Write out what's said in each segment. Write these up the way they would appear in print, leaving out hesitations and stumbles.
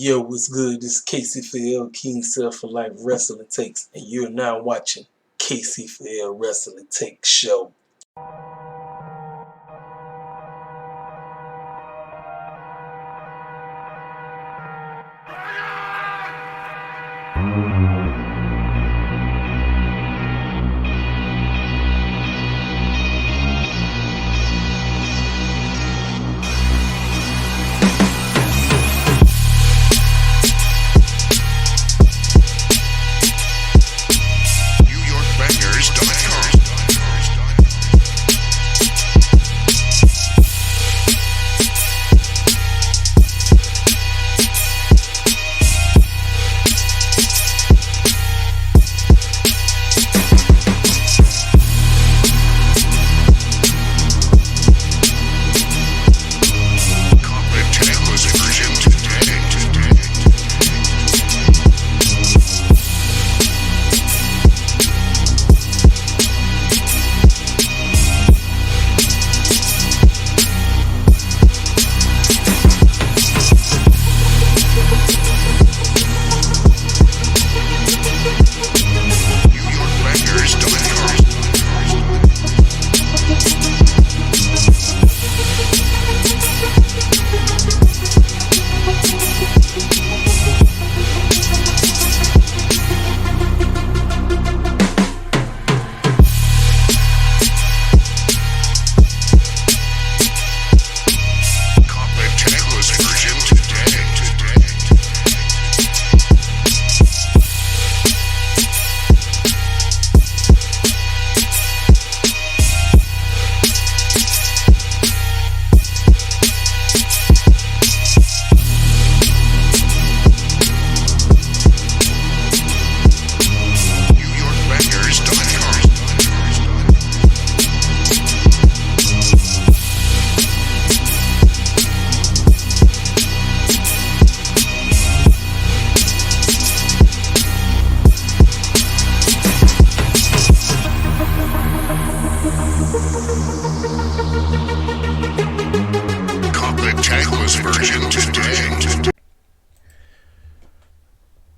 Yo, what's good? This is Casey for L King Self for Life Wrestling Takes, and you're now watching Casey for L Wrestling Takes Show.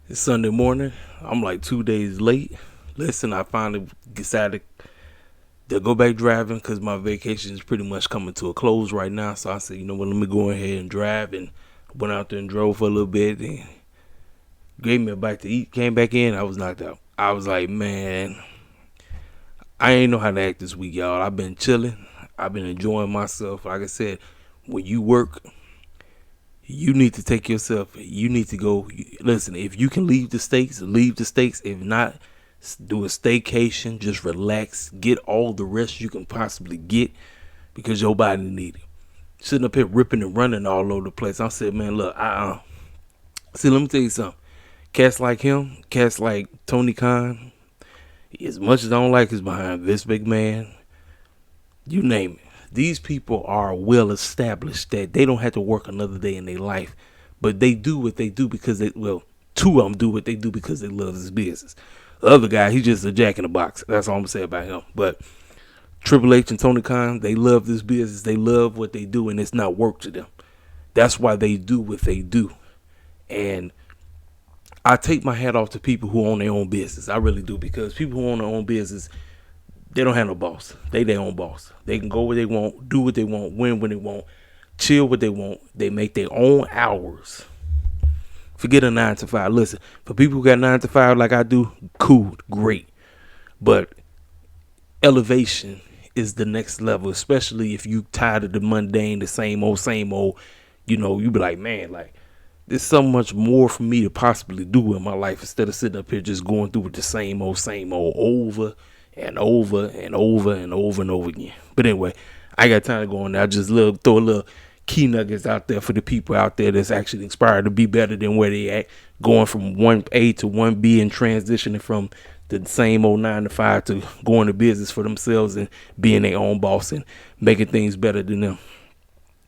It's Sunday morning. I'm like 2 days late. Listen, I finally decided to go back driving because my vacation is pretty much coming to a close right now. So I said, you know what, let me go ahead and drive. And went out there and drove for a little bit. And gave me a bite to eat. Came back in. I was knocked out. I was like, man, I ain't know how to act this week, y'all. I've been chilling. I've been enjoying myself. Like I said, when you work, you need to take yourself, you need to go, listen, if you can leave the states, leave the states. If not, do a staycation, just relax, get all the rest you can possibly get because your body need it. Sitting up here ripping and running all over the place. I said, man, look, see, let me tell you something. Cats like him, cats like Tony Khan, as much as I don't like his behind, this big man, you name it. These people are well established that they don't have to work another day in their life, but they do what they do because two of them do what they do because they love this business. The other guy, he's just a jack in the box. That's all I'm gonna say about him. But Triple H and Tony Khan, they love this business. They love what they do, and it's not work to them. That's why they do what they do. And I take my hat off to people who own their own business. I really do, because people who own their own business, they don't have no boss. They their own boss. They can go where they want, do what they want, win when they want, chill what they want. They make their own hours. Forget a 9 to 5. Listen, for people who got 9 to 5 like I do, cool, great. But elevation is the next level, especially if you tired of the mundane, the same old, you know, you be like, man, like, there's so much more for me to possibly do in my life instead of sitting up here just going through with the same old over and over and over and over and over again. But anyway, I got time to go on there. I just throw a little key nuggets out there for the people out there that's actually inspired to be better than where they at, going from 1A to 1B and transitioning from the same old 9 to 5 to going to business for themselves and being their own boss and making things better than them.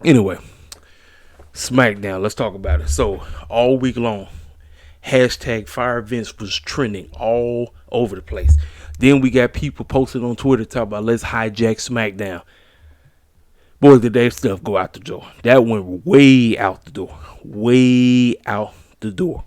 Anyway, Smackdown, let's talk about it. So all week long, hashtag Fire Vince was trending all over the place. Then we got people posted on Twitter talking about let's hijack Smackdown. Boy, did that stuff go out the door. That went way out the door. Way out the door.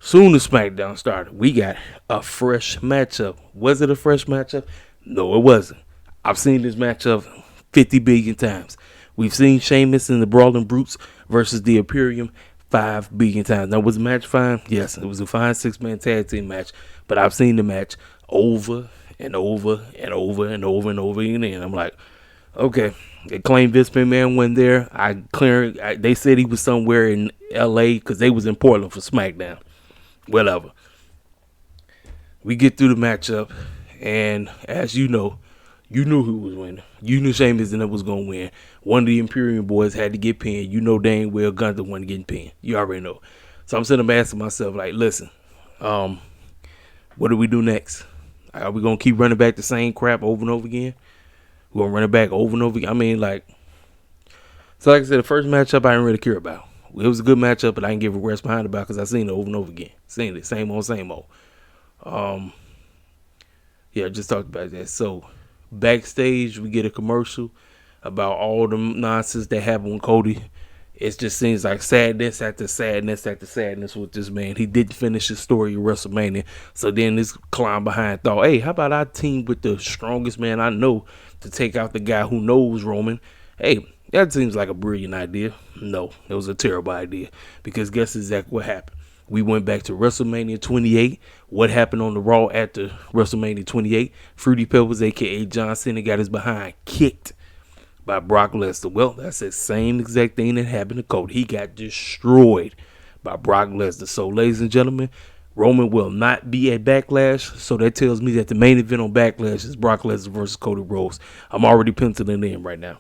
Soon as SmackDown started, we got a fresh matchup. Was it a fresh matchup? No, it wasn't. I've seen this matchup 50 billion times. We've seen Sheamus and the Brawling Brutes versus the Imperium 5 billion times. Now, was the match fine? Yes, it was a fine 6-man tag team match. But I've seen the match over and over and over and over and over again. And I'm like, okay. They claimed Vince McMahon went there. They said he was somewhere in LA because they was in Portland for SmackDown. Whatever. We get through the matchup, and as you know, you knew who was winning. You knew Sheamus and it was gonna win. One of the Imperium boys had to get pinned. You know dang well Gunther wasn't getting pinned. You already know. So I'm sitting there asking myself, like, listen, what do we do next? Are we gonna keep running back the same crap over and over again? We're gonna run it back over and over again. I mean, like, so like I said, the first matchup I didn't really care about. It was a good matchup, but I didn't give a rest behind about because I seen it over and over again. Seen it, same old, same old. Yeah, just talked about that. So backstage, we get a commercial about all the nonsense that happened with Cody. It just seems like sadness after sadness after sadness with this man. He didn't finish his story at WrestleMania. So then this clown behind thought, hey, how about I team with the strongest man I know to take out the guy who knows Roman? Hey, that seems like a brilliant idea. No, it was a terrible idea because guess exactly what happened. We went back to WrestleMania 28. What happened on the Raw after WrestleMania 28? Fruity Pebbles, a.k.a. John Cena, got his behind kicked by Brock Lesnar. Well, that's the same exact thing that happened to Cody. He got destroyed by Brock Lesnar. So, ladies and gentlemen, Roman will not be at Backlash. So that tells me that the main event on Backlash is Brock Lesnar versus Cody Rhodes. I'm already penciling in right now.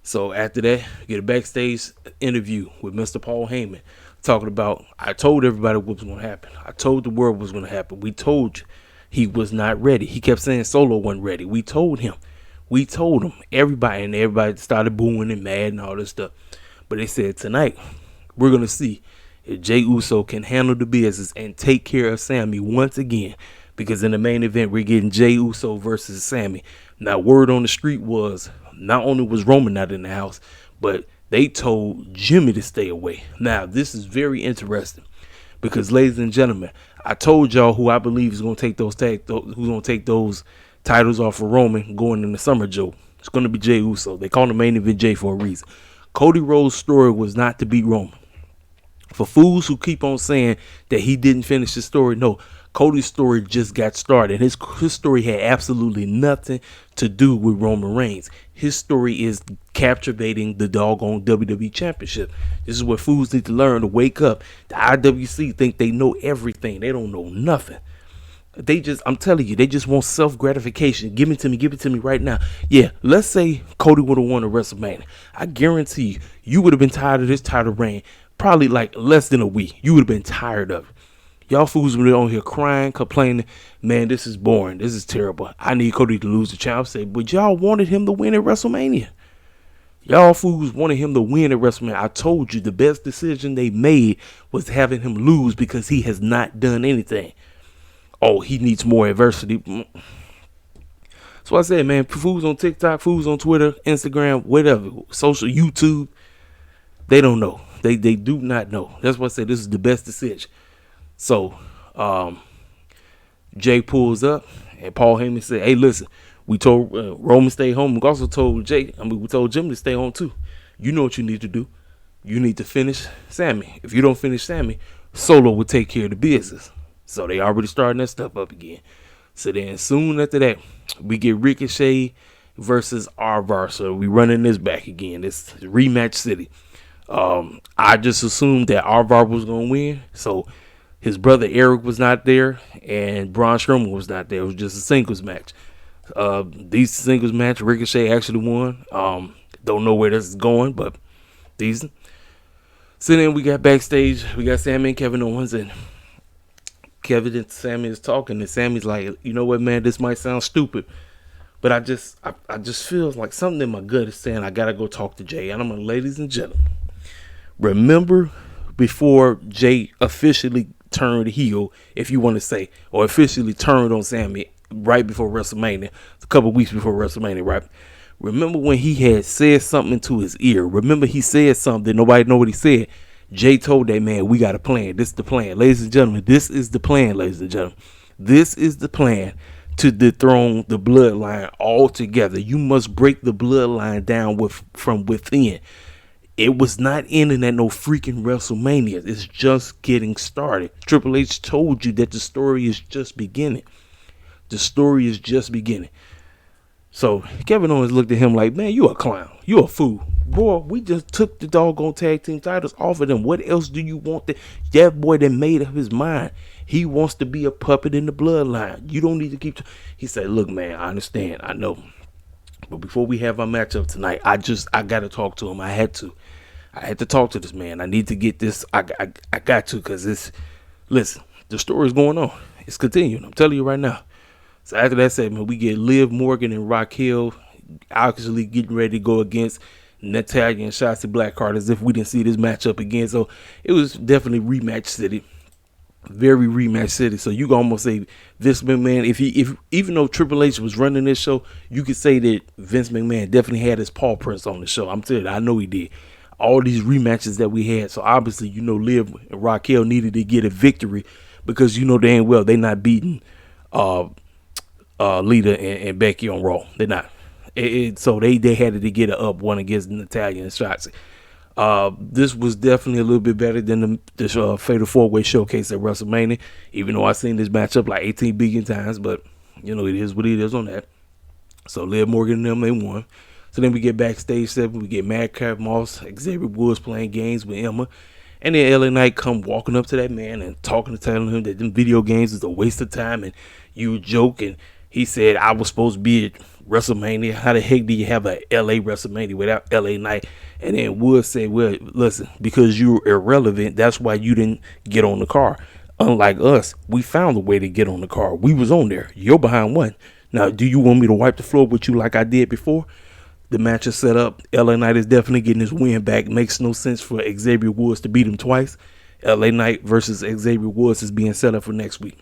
So after that, we get a backstage interview with Mr. Paul Heyman talking about, I told everybody what was going to happen. I told the world what was going to happen. We told you he was not ready. He kept saying Solo wasn't ready. We told him. Everybody started booing and mad and all this stuff. But they said tonight, we're going to see if Jey Uso can handle the business and take care of Sammy once again. Because in the main event, we're getting Jey Uso versus Sammy. Now, word on the street was, not only was Roman not in the house, but they told Jimmy to stay away. Now, this is very interesting because, ladies and gentlemen, I told y'all who I believe is going to take those titles off of Roman going in the Summer Joe. It's going to be Jey Uso. They call him main event Jey for a reason. Cody Rhodes' story was not to beat Roman. For fools who keep on saying that he didn't finish his story, no. Cody's story just got started. His story had absolutely nothing to do with Roman Reigns. His story is captivating the doggone WWE Championship. This is what fools need to learn to wake up. The IWC think they know everything. They don't know nothing. I'm telling you, they just want self-gratification. Give it to me right now. Yeah, let's say Cody would have won a WrestleMania. I guarantee you would have been tired of this title reign probably like less than a week. You would have been tired of it. Y'all fools were on here crying, complaining, man, this is boring. This is terrible. I need Cody to lose the championship. But y'all wanted him to win at WrestleMania. Y'all fools wanted him to win at WrestleMania. I told you the best decision they made was having him lose because he has not done anything. Oh, he needs more adversity. So I said, man, fools on TikTok, fools on Twitter, Instagram, whatever, social, YouTube, they don't know. They do not know. That's why I said this is the best decision. So, Jay pulls up, and Paul Heyman said, hey, listen, we told Roman stay home. We also told we told Jim to stay home too. You know what you need to do. You need to finish Sammy. If you don't finish Sammy, Solo will take care of the business. So they already starting that stuff up again. So then soon after that, we get Ricochet versus Arvar. So we running this back again. It's rematch city. I just assumed that Arvar was going to win. So his brother Eric was not there, and Braun Strowman was not there. It was just a singles match. These singles match, Ricochet actually won. Don't know where this is going, but decent. So then we got backstage. We got Sammy and Kevin Owens, and Kevin and Sammy is talking, and Sammy's like, you know what, man, this might sound stupid, but I just feel like something in my gut is saying I gotta go talk to Jay. And I'm like, ladies and gentlemen, remember before Jay officially turned heel, if you want to say, or officially turned on Sammy right before WrestleMania, a couple weeks before WrestleMania, right? Remember when he had said something into his ear? Remember he said something, nobody know what he said. Jay told that man, we got a plan. This is the plan. Ladies and gentlemen, this is the plan, ladies and gentlemen. This is the plan to dethrone the bloodline altogether. You must break the bloodline down from within. It was not ending at no freaking WrestleMania. It's just getting started. Triple H told you that the story is just beginning. The story is just beginning. So Kevin Owens looked at him like, man, you a clown. You a fool. Boy, we just took the doggone tag team titles off of them. What else do you want? That boy that made up his mind. He wants to be a puppet in the bloodline. You don't need to keep. He said, look, man, I understand. I know. But before we have our matchup tonight, I got to talk to him. I had to talk to this man. I need to get this. I got to, because listen, the story is going on. It's continuing. I'm telling you right now. So after that segment, we get Liv Morgan and Raquel actually getting ready to go against Natalya and Shotzi Blackheart, as if we didn't see this matchup again. So it was definitely rematch city. Very rematch city. So you can almost say Vince McMahon, if even though Triple H was running this show, you could say that Vince McMahon definitely had his paw prints on the show. I'm telling you, I know he did. All these rematches that we had. So obviously, Liv and Raquel needed to get a victory, because damn well they're not beating Lita and Becky on Raw. They're not. So they had to get an up one against Natalya and Shotzi. This was definitely a little bit better than the Fatal 4-Way Showcase at WrestleMania, even though I've seen this matchup like 18 billion times, but it is what it is on that. So Liv Morgan and them, they won. So then we get backstage 7, we get Madcap Moss, Xavier Woods playing games with Emma, and then LA Knight come walking up to that man and telling him that them video games is a waste of time, and you joke, and he said, I was supposed to be at WrestleMania. How the heck do you have a LA WrestleMania without LA Knight? And then Wood said, well, listen, because you're irrelevant, that's why you didn't get on the car. Unlike us, we found a way to get on the car. We was on there. You're behind one. Now, do you want me to wipe the floor with you like I did before? The match is set up. LA Knight is definitely getting his win back. Makes no sense for Xavier Woods to beat him twice. LA Knight versus Xavier Woods is being set up for next week.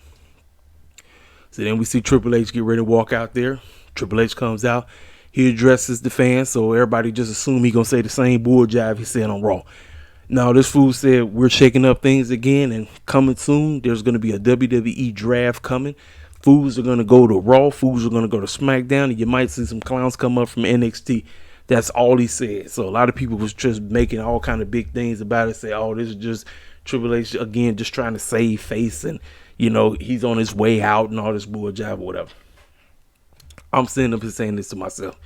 So then we see Triple H get ready to walk out there. Triple H comes out. He addresses the fans, so everybody just assume he going to say the same bull jive he said on Raw. Now, this fool said we're shaking up things again, and coming soon, there's going to be a WWE draft coming. Fools are going to go to Raw. Fools are going to go to Smackdown, and you might see some clowns come up from NXT. That's all he said. So a lot of people was just making all kind of big things about it, say, oh, this is just Triple H, again, just trying to save face, and, he's on his way out and all this bull jive or whatever. I'm sitting up and saying this to myself.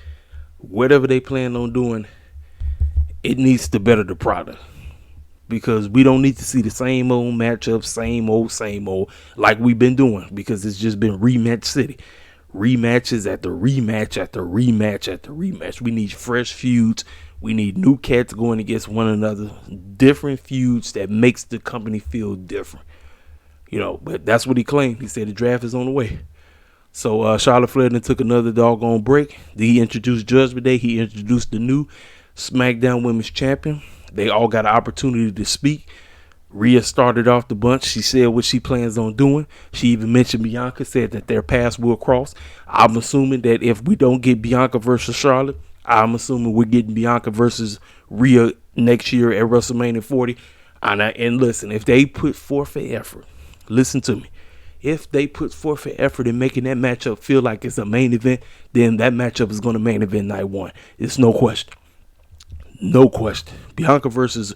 Whatever they plan on doing, it needs to better the product. Because we don't need to see the same old matchup, same old, like we've been doing. Because it's just been rematch city. Rematches after rematch after rematch after rematch. We need fresh feuds. We need new cats going against one another. Different feuds that makes the company feel different. But that's what he claimed. He said the draft is on the way. So Charlotte Flair then took another doggone break. He introduced Judgment Day. He introduced the new SmackDown Women's Champion. They all got an opportunity to speak. Rhea started off the bunch. She said what she plans on doing. She even mentioned Bianca, said that their paths will cross. I'm assuming that if we don't get Bianca versus Charlotte, I'm assuming we're getting Bianca versus Rhea next year at WrestleMania 40. And listen, if they put forth an effort, listen to me. If they put forth an effort in making that matchup feel like it's a main event, then that matchup is going to main event night 1. It's no question. No question. Bianca versus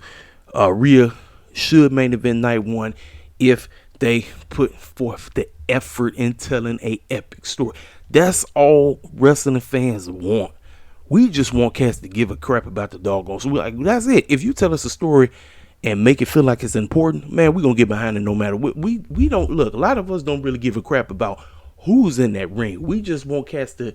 Rhea should main event night 1 if they put forth the effort in telling a epic story. That's all wrestling fans want. We just want cats to give a crap about the doggone. So we're like, that's it. If you tell us a story and make it feel like it's important, man, we're going to get behind it no matter what. We don't look. A lot of us don't really give a crap about who's in that ring. We just want cats to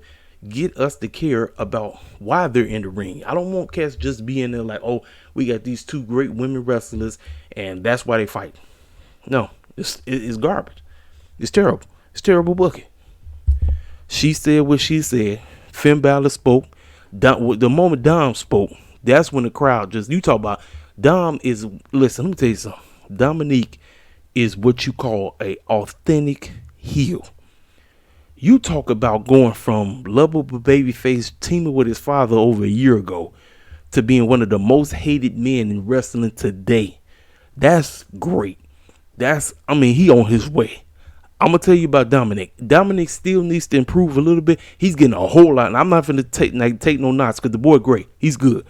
get us to care about why they're in the ring. I don't want cats just being there like, oh, we got these 2 great women wrestlers and that's why they fight. No, it's garbage. It's terrible. It's terrible booking. She said what she said. Finn Balor spoke. The moment Dom spoke, that's when the crowd you talk about. Dom is, listen, let me tell you something. Dominique is what you call a authentic heel. You talk about going from lovable babyface teaming with his father over a year ago to being one of the most hated men in wrestling today. That's great. He on his way. I'm gonna tell you about Dominic. Dominic still needs to improve a little bit. He's getting a whole lot, and I'm not gonna take no knots because the boy great. He's good.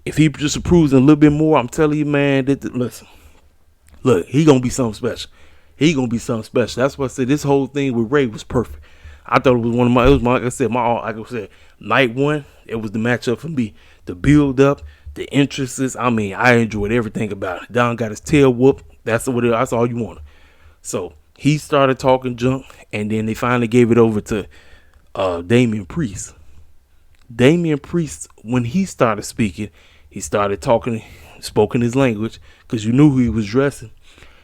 If he just improves a little bit more, I'm telling you, man. Listen, look, he gonna be something special. He gonna be something special. That's why I said this whole thing with Ray was perfect. I thought it was like I said, night one. It was the matchup for me. The build up, the interests. I enjoyed everything about it. Don got his tail whooped. That's all you wanted. So he started talking junk, and then they finally gave it over to Damian Priest. Damian Priest, when he started speaking, he started talking, spoken his language, because you knew who he was addressing.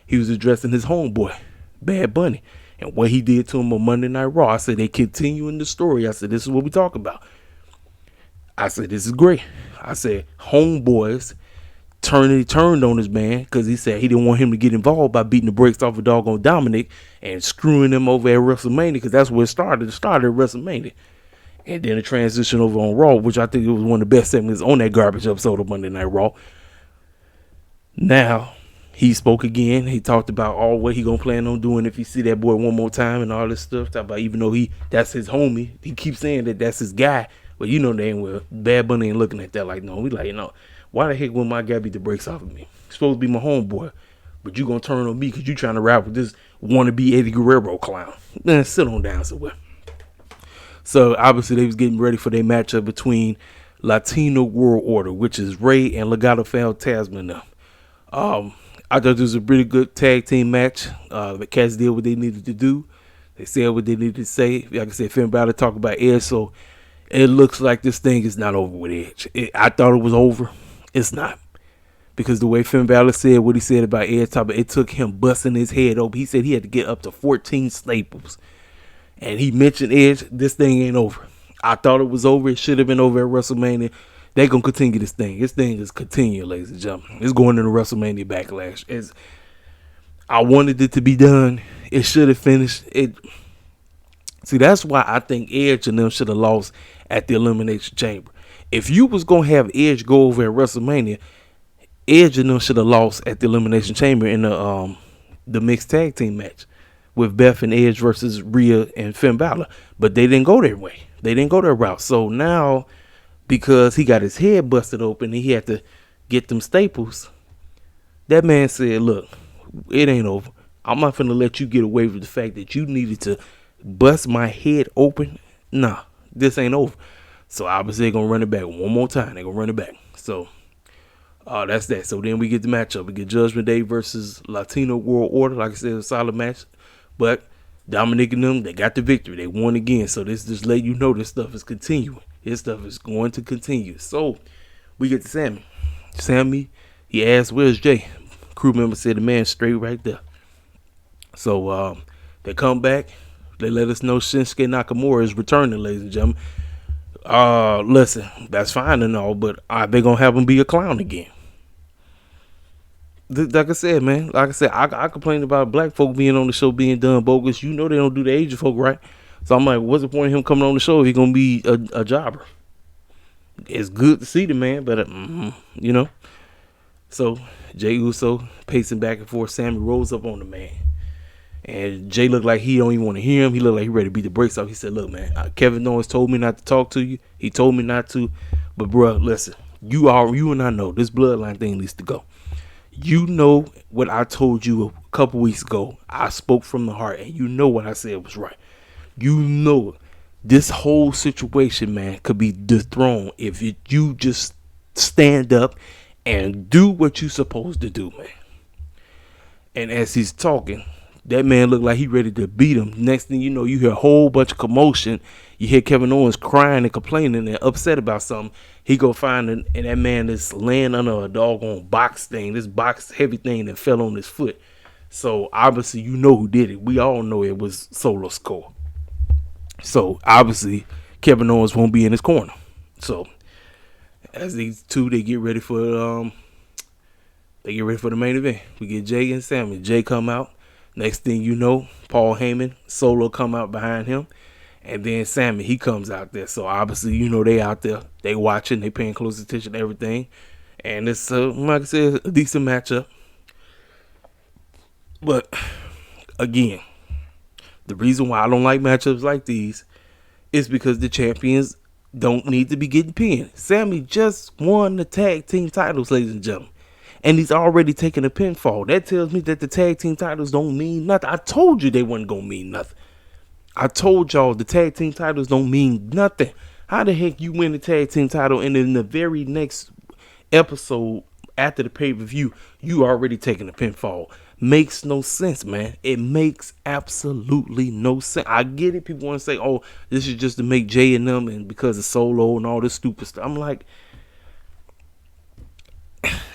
He was addressing his homeboy, Bad Bunny, and what he did to him on Monday Night Raw. I said, they continuing the story. I said, this is what we talk about. I said, this is great. I said, homeboys turned on his man because he said he didn't want him to get involved by beating the brakes off of doggone Dominic and screwing him over at WrestleMania, because that's where it started. It started at WrestleMania. And then the transition over on Raw, which I think it was one of the best segments on that garbage episode of Monday Night Raw. Now, he spoke again. He talked about all what he gonna plan on doing if he see that boy one more time and all this stuff. Talk about even though that's his homie, he keeps saying that that's his guy. But you know damn well, Bad Bunny ain't looking at that like, no. We like, why the heck would my guy beat the brakes off of me? He's supposed to be my homeboy, but you gonna turn on me because you trying to rap with this wannabe Eddie Guerrero clown. Man, sit on down somewhere. So obviously they was getting ready for their matchup between Latino World Order, which is Ray and Legado Fantasma now. I thought this was a pretty good tag team match. The cats did what they needed to do. They said what they needed to say. Like I said, Finn Balor talk about Edge, so it looks like this thing is not over with Edge. I thought it was over. It's not. Because the way Finn Balor said what he said about Edge, it took him busting his head open. He said he had to get up to 14 staples. And he mentioned Edge. This thing ain't over. I thought it was over. It should have been over at WrestleMania. They going to continue this thing. This thing is continuing, ladies and gentlemen. It's going into WrestleMania Backlash. I wanted it to be done. It should have finished. See, that's why I think Edge and them should have lost at the Elimination Chamber. If you was going to have Edge go over at WrestleMania, Edge and them should have lost at the Elimination Chamber in the mixed tag team match with Beth and Edge versus Rhea and Finn Balor. But they didn't go their way. They didn't go their route. So now, because he got his head busted open and he had to get them staples, that man said, look, it ain't over. I'm not finna let you get away with the fact that you needed to bust my head open. Nah, this ain't over. So obviously they're gonna run it back one more time. They're gonna run it back. So that's that. So then we get the matchup. We get Judgment Day versus Latino World Order. Like I said, a solid match. But Dominic and them, they got the victory. They won again. So this just let you know this stuff is continuing. This stuff is going to continue. So we get to Sammy. Sammy, he asked, where's Jay? Crew member said the man straight right there. So they come back. They let us know Shinsuke Nakamura is returning, ladies and gentlemen. Listen, that's fine and all, but they gonna have him be a clown again. Like I said, man. Like I said, I complained about black folk being on the show being done bogus. You know they don't do the Asian folk right. So I'm like, what's the point of him coming on the show if he's gonna be a jobber? It's good to see the man, but you know. So Jey Uso pacing back and forth. Sammy rolls up on the man. And Jay looked like he don't even want to hear him. He looked like he ready to beat the brakes off. He said, look, man, Kevin Owens told me not to talk to you. He told me not to. But, bro, listen, you and I know this bloodline thing needs to go. You know what I told you a couple weeks ago. I spoke from the heart, and you know what I said was right. You know this whole situation, man, could be dethroned if you just stand up and do what you're supposed to do, man. And as he's talking, that man looked like he ready to beat him. Next thing you know, you hear a whole bunch of commotion. You hear Kevin Owens crying and complaining and upset about something. He go find and that man is laying under a doggone box thing. This box heavy thing that fell on his foot. So obviously you know who did it. We all know it was Solo Sikoa. So obviously Kevin Owens won't be in his corner. So as these two, they get ready for the main event. We get Jay and Sammy. Jay come out. Next thing you know, Paul Heyman, Solo come out behind him. And then Sammy, he comes out there. So obviously, you know, they out there. They watching. They paying close attention to everything. And it's, like I said, a decent matchup. But again, the reason why I don't like matchups like these is because the champions don't need to be getting pinned. Sammy just won the tag team titles, ladies and gentlemen, and he's already taken a pinfall. That tells me that the tag team titles don't mean nothing. I told you they wasn't gonna mean nothing. I told y'all the tag team titles don't mean nothing. How the heck you win the tag team title and in the very next episode after the pay-per-view, you already taking a pinfall? Makes no sense, man. It makes absolutely no sense. I get it. People want to say, oh, this is just to make Jay and them and because of Solo and all this stupid stuff. I'm like,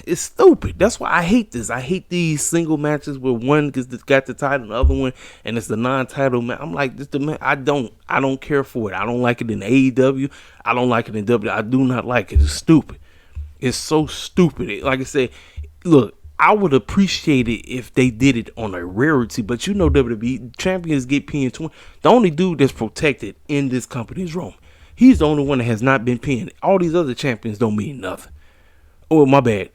it's stupid. That's why I hate this. I hate these single matches where one got the title, the other one, and it's the non-title match. I'm like, this the man. I don't care for it. I don't like it in AEW. I don't like it in WWE. I do not like it. It's stupid. It's so stupid. Like I said, look, I would appreciate it if they did it on a rarity, but you know WWE champions get pinned. The only dude that's protected in this company is Roman. He's the only one that has not been pinned. All these other champions don't mean nothing. Oh, my bad.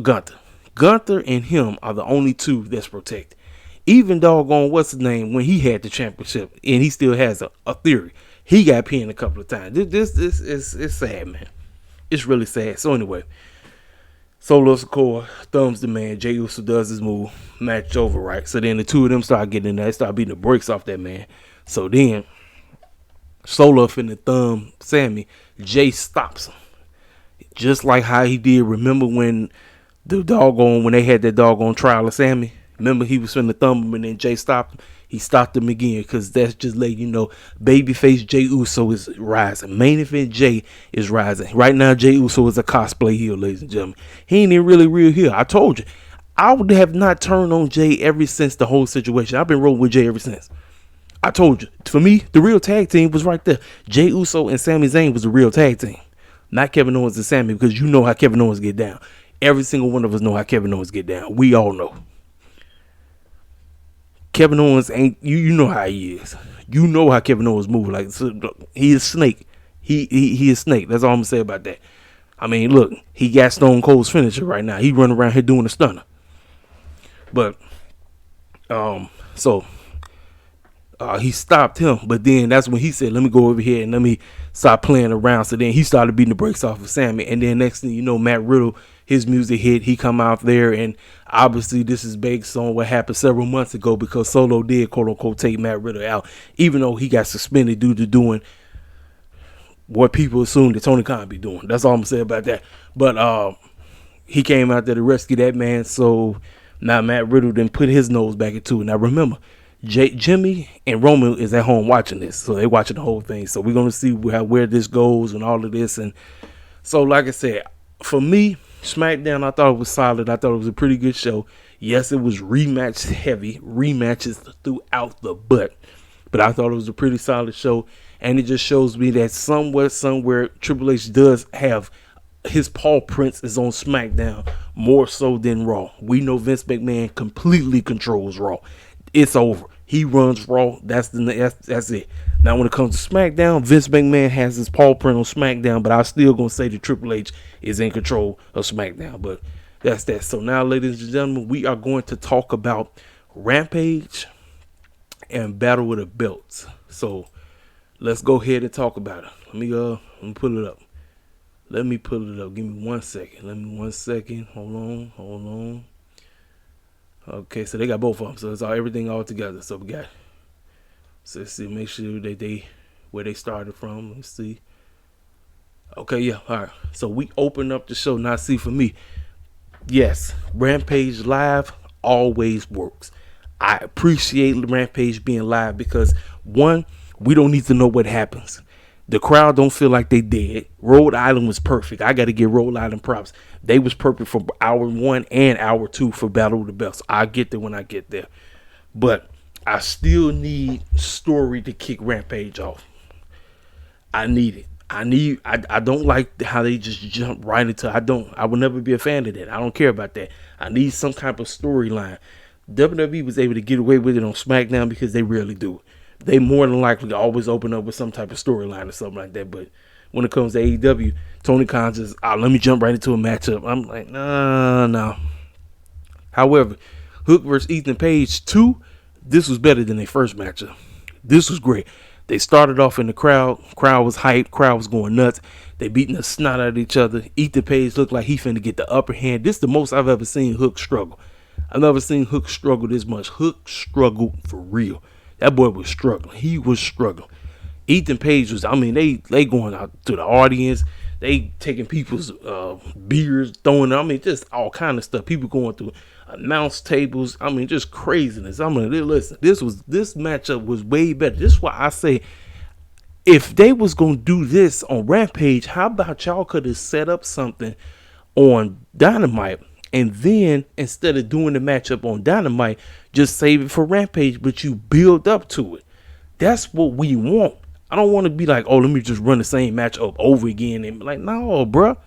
Gunther. Gunther and him are the only two that's protected. Even doggone what's his name when he had the championship and he still has a theory. He got pinned a couple of times. This is sad, man. It's really sad. So anyway, Solo Sikoa thumbs the man. Jey Uso does his move. Match over, right? So then the two of them start getting in there. They start beating the brakes off that man. So then Solo finna thumb Sammy. Jay stops him. Just like how he did. Remember when when they had that doggone trial of Sammy? Remember he was finna thumb him and then Jay stopped him? He stopped him again because that's just letting you know babyface Jey Uso is rising. Main event Jay is rising. Right now, Jey Uso is a cosplay heel, ladies and gentlemen. He ain't even really real heel. I told you. I would have not turned on Jay ever since the whole situation. I've been rolling with Jay ever since. I told you. For me, the real tag team was right there. Jey Uso and Sami Zayn was the real tag team. Not Kevin Owens and Sammy, because you know how Kevin Owens get down. Every single one of us know how Kevin Owens get down. We all know. Kevin Owens ain't, you know how he is. You know how Kevin Owens moves. Like, he is Snake. He is Snake. That's all I'm going to say about that. I mean, look, he got Stone Cold's finisher right now. He running around here doing a stunner. But, he stopped him, but then that's when he said, let me go over here and let me start playing around. So then he started beating the brakes off of Sammy, and then next thing you know, Matt Riddle, his music hit, he come out there, and obviously this is based on what happened several months ago because Solo did quote unquote take Matt Riddle out, even though he got suspended due to doing what people assume that Tony Khan be doing. That's all I'm saying about that. But he came out there to rescue that man, so now Matt Riddle then put his nose back into it. Now remember, Jimmy and Roman is at home watching this, so they watching the whole thing. So we're gonna see where this goes and all of this. And so, like I said, for me, SmackDown, I thought it was solid. I thought it was a pretty good show. Yes, it was rematch heavy, rematches throughout the butt, but I thought it was a pretty solid show. And it just shows me that somewhere, Triple H does have his paw prints is on SmackDown more so than Raw. We know Vince McMahon completely controls Raw. It's over. He runs Raw. That's it. Now, when it comes to SmackDown, Vince McMahon has his paw print on SmackDown, but I'm still going to say that Triple H is in control of SmackDown. But that's that. So now, ladies and gentlemen, we are going to talk about Rampage and Battle of the Belts. So let's go ahead and talk about it. Let me pull it up. Let me pull it up. Give me 1 second. Hold on. Okay, so they got both of them. So it's everything all together. So we got. So let's see. Make sure that where they started from. Let's see. Okay, yeah. All right. So we open up the show. Now, see, for me, yes, Rampage live always works. I appreciate Rampage being live because, one, we don't need to know what happens. The crowd don't feel like they dead. Rhode Island was perfect. I got to give Rhode Island props. They was perfect for hour 1 and hour 2 for Battle of the Belts. I get there when I get there. But I still need story to kick Rampage off. I need it. I don't like how they just jump right into. I will never be a fan of that. I don't care about that. I need some type of storyline. WWE was able to get away with it on SmackDown because they rarely do. They more than likely always open up with some type of storyline or something like that. But when it comes to AEW, Tony Khan just, let me jump right into a matchup. I'm like, no. However, Hook versus Ethan Page 2, this was better than their first matchup. This was great. They started off in the crowd. Crowd was hyped. Crowd was going nuts. They beating the snot out of each other. Ethan Page looked like he finna get the upper hand. This is the most I've ever seen Hook struggle. I've never seen Hook struggle this much. Hook struggled for real. That boy was struggling. He was struggling. Ethan Page was, I mean, they going out to the audience. They taking people's beers, throwing them. I mean, just all kind of stuff. People going through announce tables. I mean, just craziness. I mean, listen, this matchup was way better. This is why I say, if they was gonna do this on Rampage, how about y'all could have set up something on Dynamite, and then instead of doing the matchup on Dynamite, just save it for Rampage, but you build up to it. That's what we want. I don't want to be like, oh, let me just run the same match up over again and be like, no, bruh.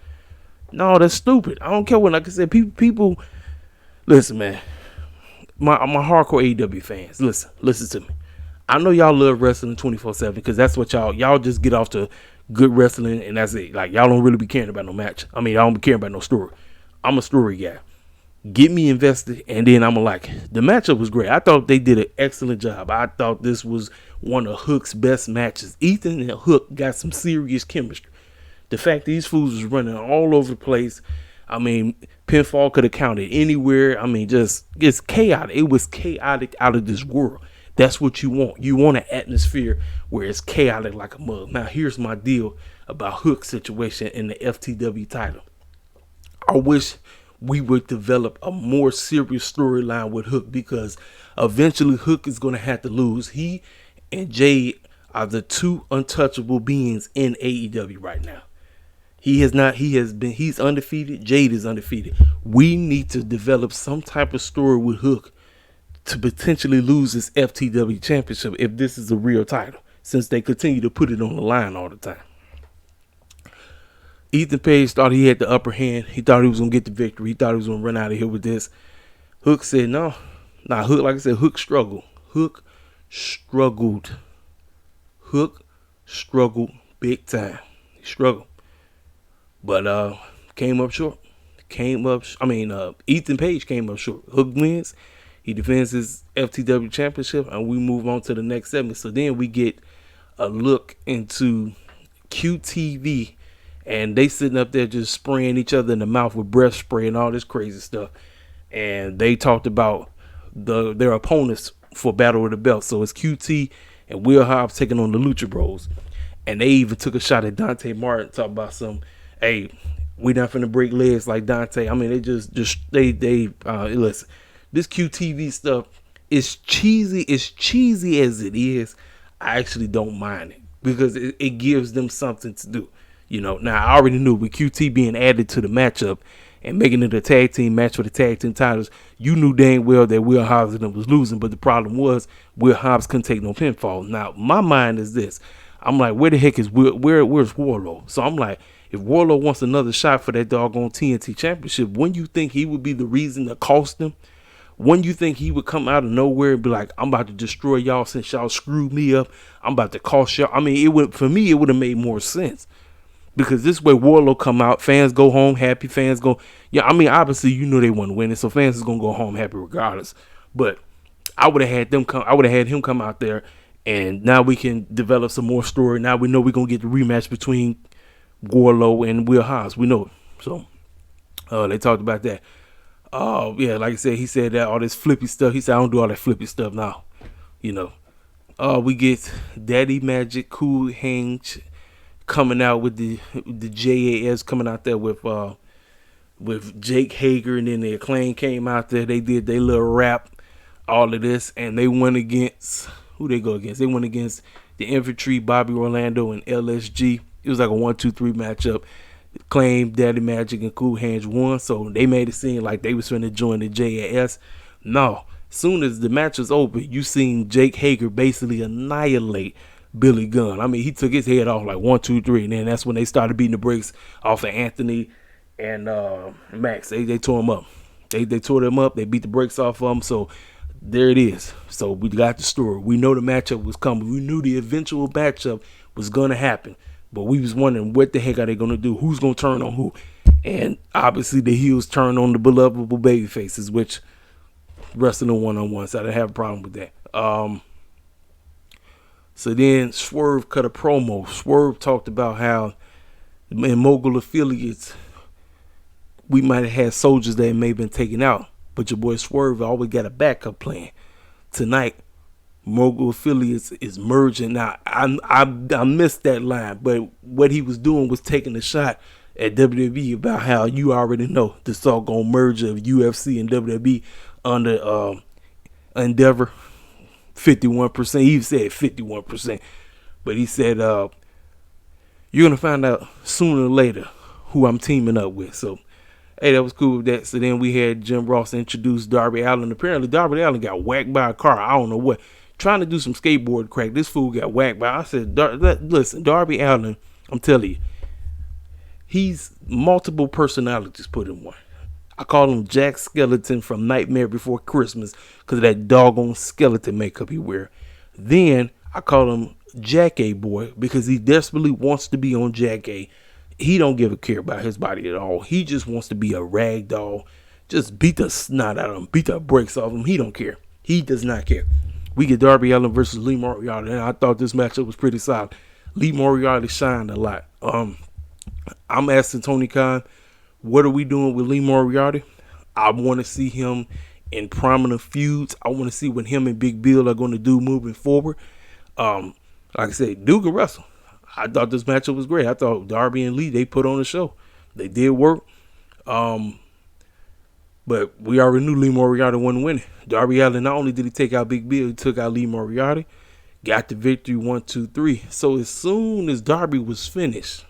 No, that's stupid. I don't care what, like I said, people listen, man. My hardcore AEW fans, listen to me. I know y'all love wrestling 24/7 because that's what y'all just get off to good wrestling and that's it. Like, y'all don't really be caring about no match. I mean, y'all don't be caring about no story. I'm a story guy. Get me invested, and then I'm like, the matchup was great. I thought they did an excellent job. I thought this was one of Hook's best matches. Ethan and Hook got some serious chemistry. The fact these fools was running all over the place. I mean, pinfall could have counted anywhere. I mean, it's chaotic. It was chaotic out of this world. That's what you want. You want an atmosphere where it's chaotic like a mug. Now, here's my deal about Hook's situation in the FTW title. I wish we would develop a more serious storyline with Hook, because eventually Hook is going to have to lose. He and Jade are the two untouchable beings in AEW right now. He's undefeated. Jade is undefeated. We need to develop some type of story with Hook to potentially lose his FTW championship if this is a real title, since they continue to put it on the line all the time. Ethan Page thought he had the upper hand. He thought he was going to get the victory. He thought he was going to run out of here with this. Hook said no. Hook, like I said, Hook struggled. Hook struggled big time. He struggled. But came up short. Ethan Page came up short. Hook wins. He defends his FTW championship, and we move on to the next segment. So then we get a look into QTV, and they sitting up there just spraying each other in the mouth with breath spray and all this crazy stuff. And they talked about their opponents for Battle of the Belts. So it's QT and Will Hobbs taking on the Lucha Bros. And they even took a shot at Dante Martin, talking about hey, we not finna break legs like Dante. I mean, they listen. This QTV stuff is cheesy. As cheesy as it is, I actually don't mind it, because it gives them something to do. You know, now I already knew with QT being added to the matchup and making it a tag team match for the tag team titles, you knew dang well that Will Hobbs was losing. But the problem was Will Hobbs couldn't take no pinfall. Now, my mind is this. I'm like, where the heck is where's Warlow? So I'm like, if Warlow wants another shot for that doggone TNT championship, wouldn't you think he would be the reason to cost him? Wouldn't you think he would come out of nowhere and be like, I'm about to destroy y'all since y'all screwed me up. I'm about to cost y'all. I mean, it would have made more sense. Because this way Warlow come out, fans go home happy, obviously you know they wasn't winning, so fans is gonna go home happy regardless. But I would have had him come out there, and now we can develop some more story. Now we know we're gonna get the rematch between Warlow and Will Hobbs. We know it. So they talked about that. Oh yeah, like I said, he said that all this flippy stuff. He said, I don't do all that flippy stuff now. You know. We get Daddy Magic Cool Hange coming out with the JAS, coming out there with Jake Hager, and then the Acclaim came out there. They did their little rap, all of this, and they went against who they go against. They went against the Infantry, Bobby Orlando, and LSG. It was like a 1-2-3 matchup. Acclaim, Daddy Magic, and Cool Hands won, so they made it seem like they was trying to join the JAS. No, soon as the match was over, you seen Jake Hager basically annihilate Billy Gunn. I mean, he took his head off like 1, 2, 3, and then that's when they started beating the brakes off of Anthony and Max. They tore him up. They tore them up. They beat the brakes off of them. So there it is. So we got the story. We know the matchup was coming. We knew the eventual matchup was gonna happen, but we was wondering what the heck are they gonna do? Who's gonna turn on who? And obviously the heels turn on the belovable baby faces, which wrestling one-on-one, so I didn't have a problem with that. So then Swerve cut a promo. Swerve talked about how in Mogul affiliates, we might have had soldiers that may have been taken out, but your boy Swerve always got a backup plan. Tonight, Mogul affiliates is merging. Now, I missed that line, but what he was doing was taking a shot at WWE about how you already know this all gonna merge of UFC and WWE under Endeavor 51%. He said 51%, but he said you're gonna find out sooner or later who I'm teaming up with. So hey, that was cool with that. So then we had Jim Ross introduce Darby Allin. Apparently Darby Allin got whacked by a car. I don't know what. Trying to do some skateboard crack. This fool got whacked by. I said, listen, Darby Allin, I'm telling you, he's multiple personalities put in one. I call him Jack Skeleton from Nightmare Before Christmas because of that doggone skeleton makeup he wear. Then I call him Jack A Boy because he desperately wants to be on Jack A. He don't give a care about his body at all. He just wants to be a rag doll. Just beat the snot out of him. Beat the brakes off him. He don't care. He does not care. We get Darby Allin versus Lee Moriarty, and I thought this matchup was pretty solid. Lee Moriarty shined a lot. I'm asking Tony Khan, what are we doing with Lee Moriarty? I want to see him in prominent feuds. I want to see what him and Big Bill are going to do moving forward. Like I said, Duke and Russell. I thought this matchup was great. I thought Darby and Lee, they put on the show. They did work. But we already knew Lee Moriarty wasn't winning. Darby Allin, not only did he take out Big Bill, he took out Lee Moriarty, got the victory 1-2-3. So as soon as Darby was finished,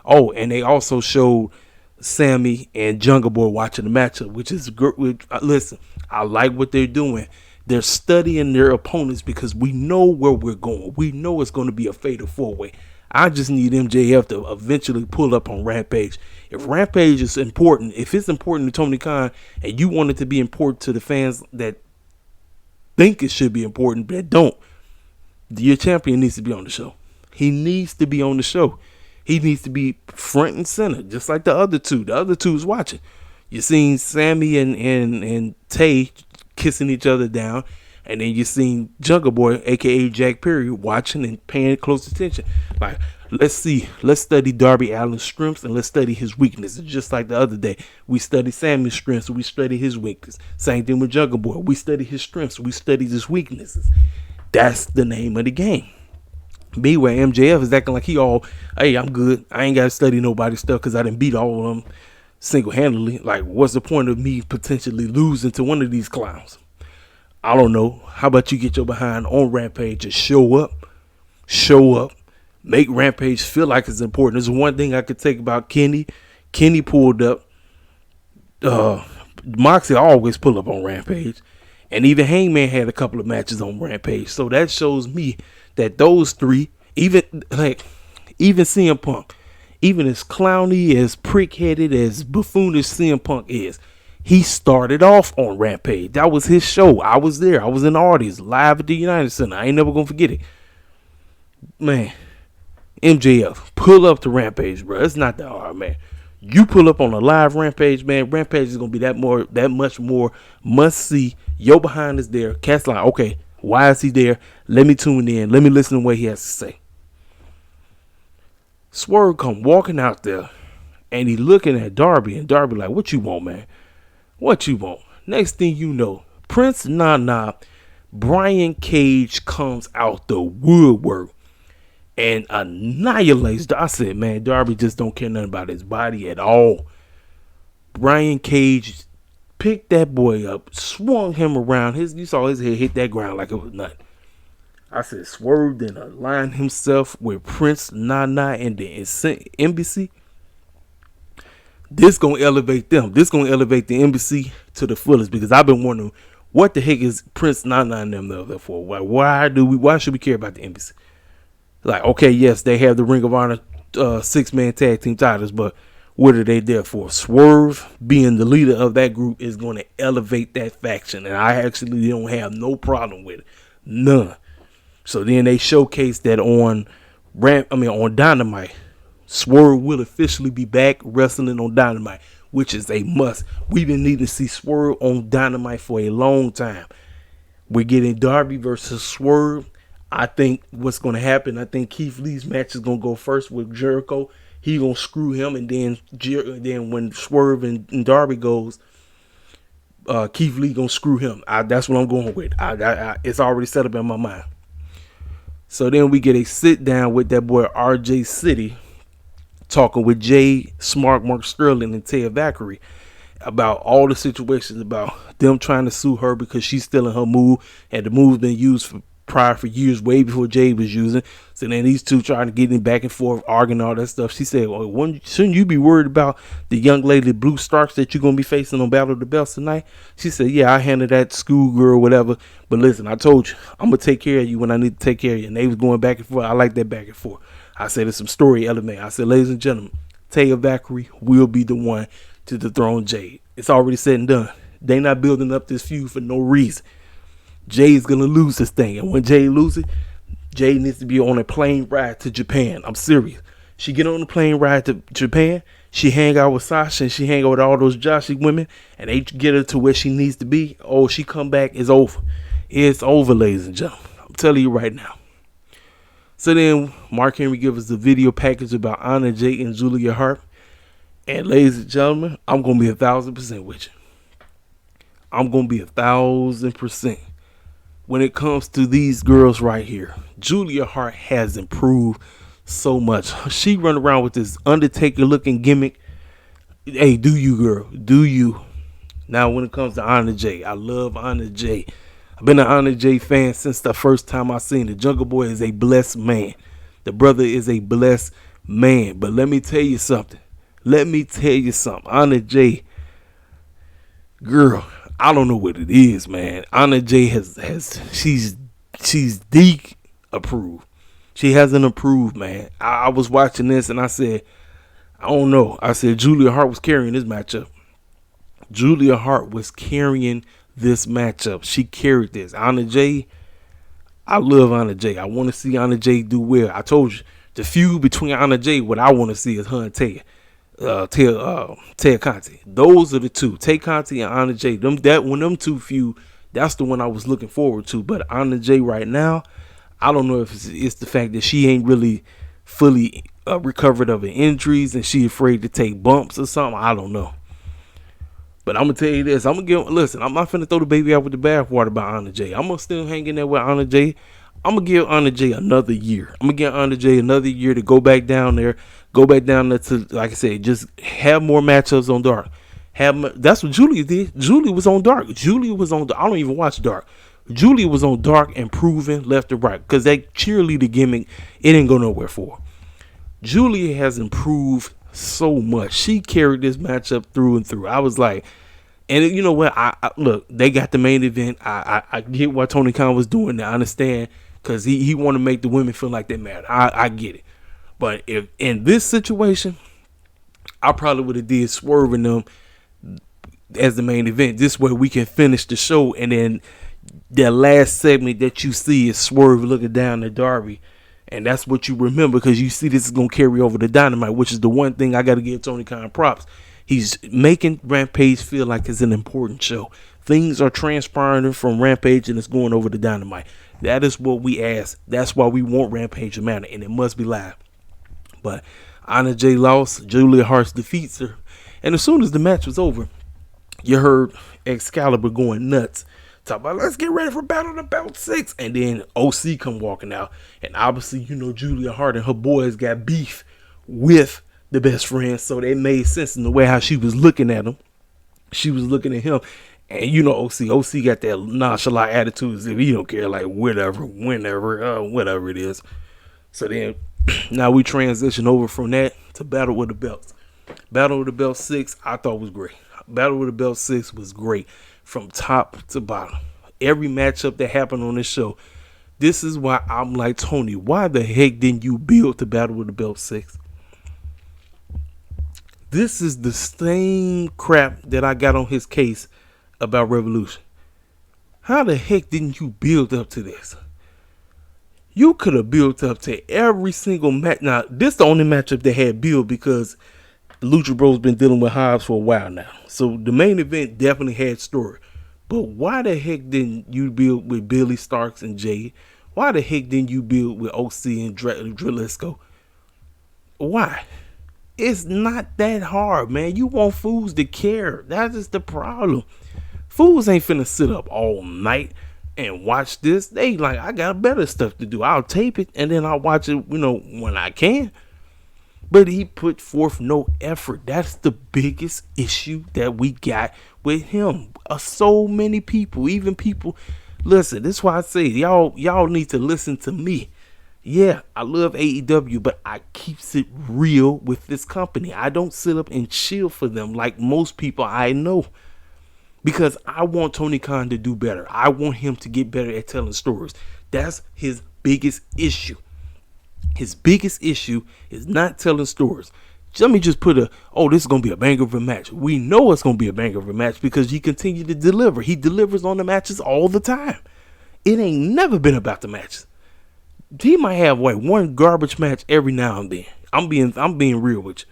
and they also showed Sammy and Jungle Boy watching the matchup, which is good. Listen, I like what they're doing. They're studying their opponents because we know where we're going. We know it's going to be a fatal four-way. I just need MJF to eventually pull up on Rampage. If Rampage is important, if it's important to Tony Khan and you want it to be important to the fans that think it should be important but don't, your champion needs to be on the show. He needs to be on the show. He needs to be front and center, just like the other two. The other two is watching. You seen Sammy and Tay kissing each other down, and then you seen Jungle Boy, aka Jack Perry, watching and paying close attention. Like, let's study Darby Allin's strengths and let's study his weaknesses. Just like the other day, we studied Sammy's strengths, we studied his weaknesses. Same thing with Jungle Boy. We studied his strengths, we studied his weaknesses. That's the name of the game. Where MJF is acting like hey, I'm good. I ain't got to study nobody's stuff because I didn't beat all of them single-handedly. Like, what's the point of me potentially losing to one of these clowns? I don't know. How about you get your behind on Rampage and show up, make Rampage feel like it's important. There's one thing I could take about Kenny. Kenny pulled up. Moxie always pull up on Rampage. And even Hangman had a couple of matches on Rampage. So that shows me that those three, even CM Punk, even as clowny, as prick-headed, as buffoonish CM Punk is, he started off on Rampage. That was his show. I was there. I was in the audience, live at the United Center. I ain't never going to forget it. Man, MJF, pull up to Rampage, bro. It's not that hard, man. You pull up on a live Rampage, man. Rampage is going to be that much more must-see. Your behind is there. Cat's like, okay, why is he there? Let me tune in. Let me listen to what he has to say. Swerve come walking out there, and he looking at Darby, and Darby like, what you want, man? What you want? Next thing you know, Prince Nana, Brian Cage comes out the woodwork and annihilates. I said, man, Darby just don't care nothing about his body at all. Brian Cage picked that boy up, swung him around. You saw his head hit that ground like it was nothing. I said, Swerve then aligned himself with Prince Nana and the embassy. This gonna elevate them. This gonna elevate the embassy to the fullest, because I've been wondering what the heck is Prince Nana and them there for? Why should we care about the embassy? Like, okay, yes, they have the Ring of Honor 6-man tag team titles, but what are they there for? Swerve, being the leader of that group, is going to elevate that faction, and I actually don't have no problem with it, none. So then they showcased that on Dynamite. Swerve will officially be back wrestling on Dynamite. which is a must. We've been needing to see Swerve on Dynamite for a long time. We're getting Darby versus Swerve. I think what's going to happen, I think Keith Lee's match is going to go first with Jericho. He going to screw him, and then when Swerve and Darby goes, Keith Lee going to screw him. That's what I'm going with. It's already set up in my mind. So then we get a sit down with that boy RJ City, talking with Jay Smart, Mark Sterling, and Ted Valkyrie about all the situations about them trying to sue her because she's still in her move, and the move's been used for years, way before Jay was using. So then these two trying to get in back and forth, arguing all that stuff. She said, well, shouldn't you be worried about the young lady, Blue Starks, that you're going to be facing on Battle of the Belts tonight? She said, yeah, I handled that schoolgirl or whatever. But listen, I told you, I'm going to take care of you when I need to take care of you. And they was going back and forth. I like that back and forth. I said, there's some story element. I said, ladies and gentlemen, Taya Valkyrie will be the one to dethrone Jade. It's already said and done. They not building up this feud for no reason. Jay's going to lose this thing. And when Jay loses, Jay needs to be on a plane ride to Japan. I'm serious. She get on the plane ride to Japan. She hang out with Sasha and she hang out with all those Joshi women. And they get her to where she needs to be. Oh, she come back. It's over. It's over, ladies and gentlemen. I'm telling you right now. So then Mark Henry gives us the video package about Anna Jay and Julia Hart. And ladies and gentlemen, I'm going to be 1,000% with you. I'm going to be 1,000%. When it comes to these girls right here, Julia Hart has improved so much. She run around with this Undertaker looking gimmick. Hey, do you, girl? Do you? Now, when it comes to Anna Jay, I love Anna Jay. I've been an Anna Jay fan since the first time I seen it. Jungle Boy is a blessed man. The brother is a blessed man. But let me tell you something. Anna Jay, girl, I don't know what it is, man. Anna Jay she's approved. She hasn't improved, man. I was watching this and I said, I don't know. I said Julia Hart was carrying this matchup. Julia Hart was carrying this matchup. She carried this. Anna Jay, I love Anna Jay. I want to see Anna Jay do well. I told you, the feud between Anna Jay, what I want to see is her and Tay Conti. Those are the two. Tay Conti and Anna Jay. When them two feud, that's the one I was looking forward to. But Anna Jay right now, I don't know if it's the fact that she ain't really fully recovered of her injuries and she afraid to take bumps or something. I don't know. But I'm gonna tell you this. I'm not finna throw the baby out with the bathwater about Anna Jay. I'm gonna still hang in there with Anna Jay. I'm gonna give Anna Jay another year. To go back down there. To, like I said, just have more matchups on Dark. That's what Julia did. Julia was on Dark. I don't even watch Dark. Julia was on Dark and proving left and right. Because that cheerleader gimmick, it didn't go nowhere for her. Julia has improved so much. She carried this matchup through and through. I was like, and you know what? I look, they got the main event. I get what Tony Khan was doing. I understand because he want to make the women feel like they matter. I get it. But if in this situation, I probably would have did Swerving them as the main event. This way we can finish the show, and then the last segment that you see is Swerve looking down at Darby. And that's what you remember because you see this is going to carry over to Dynamite, which is the one thing I got to give Tony Khan props. He's making Rampage feel like it's an important show. Things are transpiring from Rampage and it's going over to Dynamite. That is what we ask. That's why we want Rampage to matter, and it must be live. But Anna Jay lost. Julia Hart defeats her. And as soon as the match was over, you heard Excalibur going nuts. Talk about, let's get ready for Battle of the Belts 6. And then OC come walking out. And obviously, Julia Hart and her boys got beef with the best friend. So they made sense in the way how she was looking at him. She was looking at him. And OC got that nonchalant attitude as if he don't care, like whatever, whenever, whatever it is. So then now we transition over from that to Battle of the Belts. Battle of the Belts 6, I thought was great. Battle of the Belts 6 was great from top to bottom. Every matchup that happened on this show. This is why I'm like, Tony, why the heck didn't you build the Battle of the Belts 6? This is the same crap that I got on his case about Revolution. How the heck didn't you build up to this? You could have built up to every single match. Now, this is the only matchup that had build because Lucha Bros been dealing with Hobbs for a while now. So the main event definitely had story. But why the heck didn't you build with Billy Starks and Jay? Why the heck didn't you build with OC and Drillisco? Why? It's not that hard, man. You want fools to care. That is the problem. Fools ain't finna sit up all night and watch this. They like, I got better stuff to do. I'll tape it and then I'll watch it, when I can. But he put forth no effort. That's the biggest issue that we got with him. So many people, even people, listen, this is why I say y'all need to listen to me. Yeah, I love AEW, but I keeps it real with this company. I don't sit up and chill for them like most people I know. Because I want Tony Khan to do better. I want him to get better at telling stories. That's his biggest issue. His biggest issue is not telling stories. Let me just put this is going to be a banger of a match. We know it's going to be a banger of a match because he continued to deliver. He delivers on the matches all the time. It ain't never been about the matches. He might have one garbage match every now and then. I'm being real with you.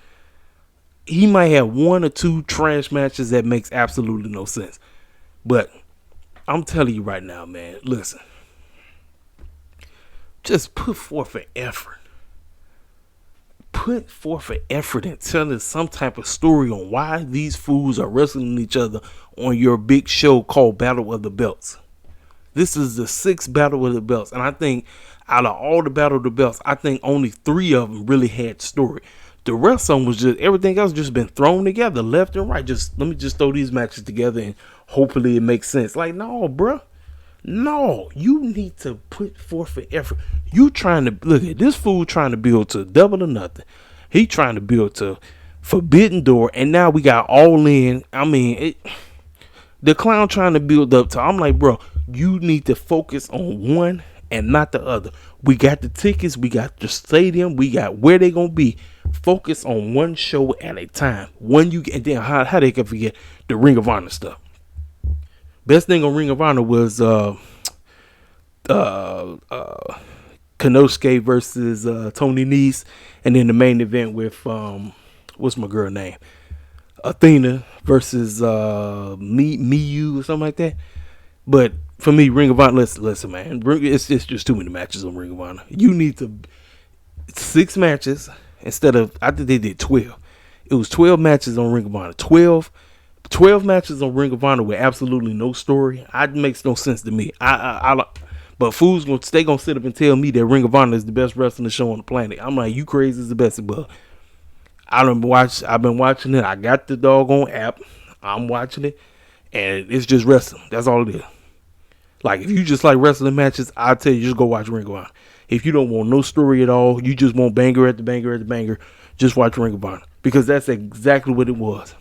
He might have one or two trash matches that makes absolutely no sense. But I'm telling you right now, man, listen. Just put forth an effort. Put forth an effort and tell us some type of story on why these fools are wrestling each other on your big show called Battle of the Belts. This is the 6th Battle of the Belts. And I think out of all the Battle of the Belts, I think only 3 of them really had story. The rest of them was just, everything else just been thrown together left and right. Let me just throw these matches together and hopefully it makes sense. Like, no, bruh. No, you need to put forth an effort. You trying to, look at this fool trying to build to Double or Nothing. He trying to build to Forbidden Door. And now we got All In. I mean, the clown trying to build up to, I'm like, bro, you need to focus on one and not the other. We got the tickets. We got the stadium. We got where they going to be. Focus on one show at a time. And then how they can forget the Ring of Honor stuff. Best thing on Ring of Honor was Kanosuke versus Tony Nese, and then the main event with what's my girl name? Athena versus Miyu or something like that. But for me, Ring of Honor, listen, man, it's just too many matches on Ring of Honor. You need 6 matches instead of, I think they did 12. It was 12 matches on Ring of Honor. 12 matches on Ring of Honor with absolutely no story. It makes no sense to me. But fools gonna sit up and tell me that Ring of Honor is the best wrestling show on the planet. I'm like, you crazy as the best, but I've been watching it. I got the doggone app. I'm watching it, and it's just wrestling. That's all it is. Like, if you just like wrestling matches, I'll tell you, just go watch Ring of Honor. If you don't want no story at all, you just want banger at the banger at the banger, just watch Ring of Honor, because that's exactly what it was.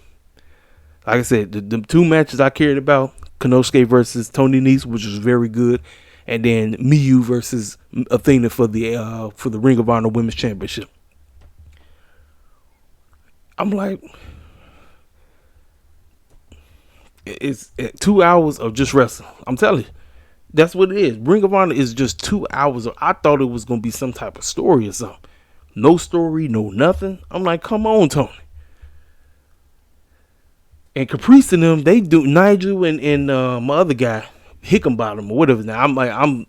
Like I said, the 2 matches I cared about, Kanosuke versus Tony Nese, which was very good, and then Miyu versus Athena for the Ring of Honor Women's Championship. I'm like, it's 2 hours of just wrestling. I'm telling you, that's what it is. Ring of Honor is just 2 hours. I thought it was going to be some type of story or something. No story, no nothing. I'm like, come on, Tony. And Caprice and them, they do, Nigel and my other guy, Hickenbottom or whatever. Now I don't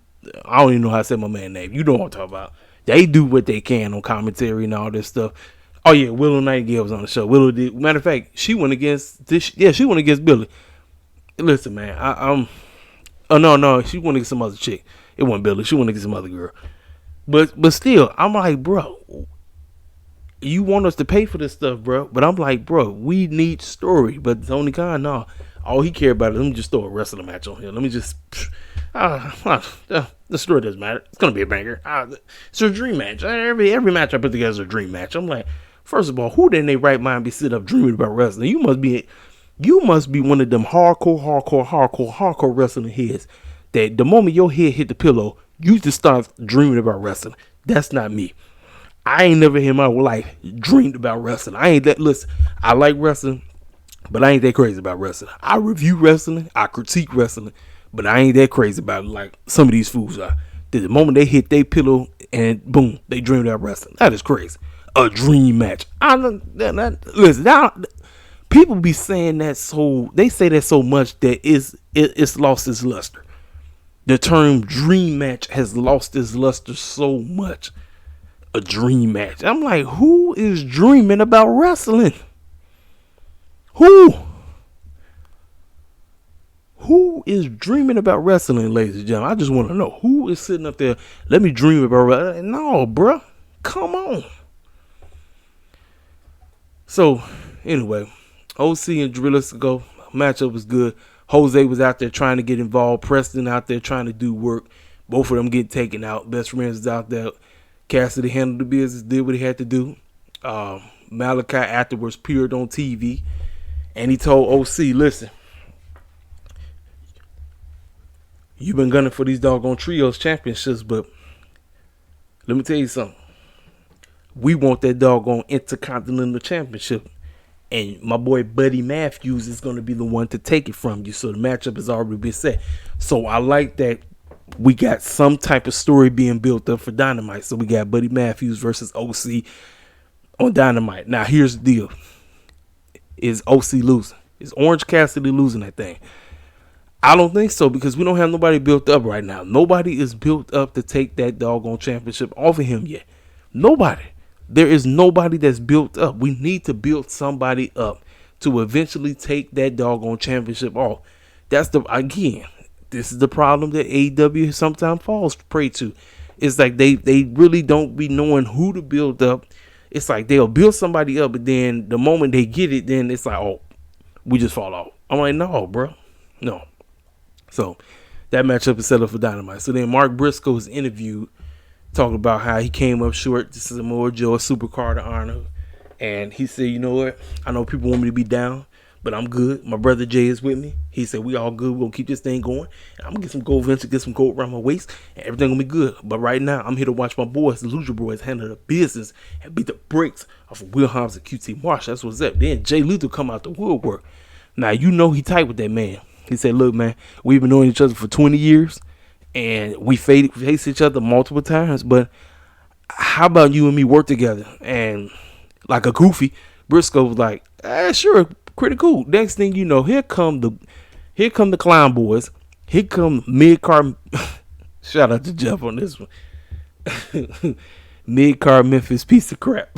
even know how to say my man's name. You know what I'm talking about. They do what they can on commentary and all this stuff. Oh yeah, Willow Nightingale was on the show. Willow did. Matter of fact, she went against this. Yeah, she went against Billy. Listen, man, no, she went against some other chick. It wasn't Billy. She went against some other girl. But still, I'm like, bro, you want us to pay for this stuff, bro. But I'm like, bro, we need story. But Tony Khan, no. All he cared about is, let me just throw a wrestling match on here. Let me just, the story doesn't matter. It's going to be a banger. It's a dream match. Every match I put together is a dream match. I'm like, first of all, who in their right mind be sitting up dreaming about wrestling? You must be one of them hardcore wrestling heads that the moment your head hit the pillow, you just start dreaming about wrestling. That's not me. I ain't never in my life dreamed about wrestling. Listen, I like wrestling, but I ain't that crazy about wrestling. I review wrestling, I critique wrestling, but I ain't that crazy about it like some of these fools are. The moment they hit their pillow and boom, they dreamed about wrestling. That is crazy. a dream match. Listen, now, people be saying that they say that so much that it's lost its luster. The term dream match has lost its luster so much. A dream match. I'm like, who is dreaming about wrestling? Who is dreaming about wrestling, ladies and gentlemen? I just want to know who is sitting up there. Let me dream about wrestling. No, bruh. Come on. So, anyway, OC and Drillers matchup was good. Jose was out there trying to get involved. Preston out there trying to do work. Both of them get taken out. Best Friends is out there. Cassidy handled the business, did what he had to do. Malachi afterwards appeared on TV, and he told OC, listen, you've been gunning for these doggone trios championships, but let me tell you something. We want that doggone Intercontinental Championship. And my boy Buddy Matthews is going to be the one to take it from you. So the matchup has already been set. So I like that we got some type of story being built up for Dynamite. So we got Buddy Matthews versus OC on Dynamite. Now here's the deal. Is OC losing? Is Orange Cassidy losing that thing? I don't think so, because we don't have nobody built up right now. Nobody is built up to take that doggone championship off of him yet. Nobody. There is nobody that's built up. We need to build somebody up to eventually take that doggone championship off. This is the problem that AEW sometimes falls prey to. It's like they really don't be knowing who to build up. It's like they'll build somebody up, but then the moment they get it, then it's like, oh, we just fall off. I'm like, no, bro. No. So that matchup is set up for Dynamite. So then Mark Briscoe was interviewed, talking about how he came up short to Samoa Joe, a supercard of honor. And he said, you know what? I know people want me to be down, but I'm good. My brother Jay is with me. He said, we all good. We're going to keep this thing going. And I'm going to get some gold venture, get some gold around my waist, and everything going to be good. But right now, I'm here to watch my boys, the Lucha Boys, handle the business and beat the brakes off of Will Hobbs and QT Marshall. That's what's up. Then Jay Lethal come out the woodwork. Now, you know he tight with that man. He said, look, man, we've been knowing each other for 20 years. And we face each other multiple times, but how about you and me work together? And like a goofy, Briscoe was like, sure, pretty cool. Next thing you know, here come the Clown Boys. Here come mid-card. Shout out to Jeff on this one. Mid-card Memphis piece of crap.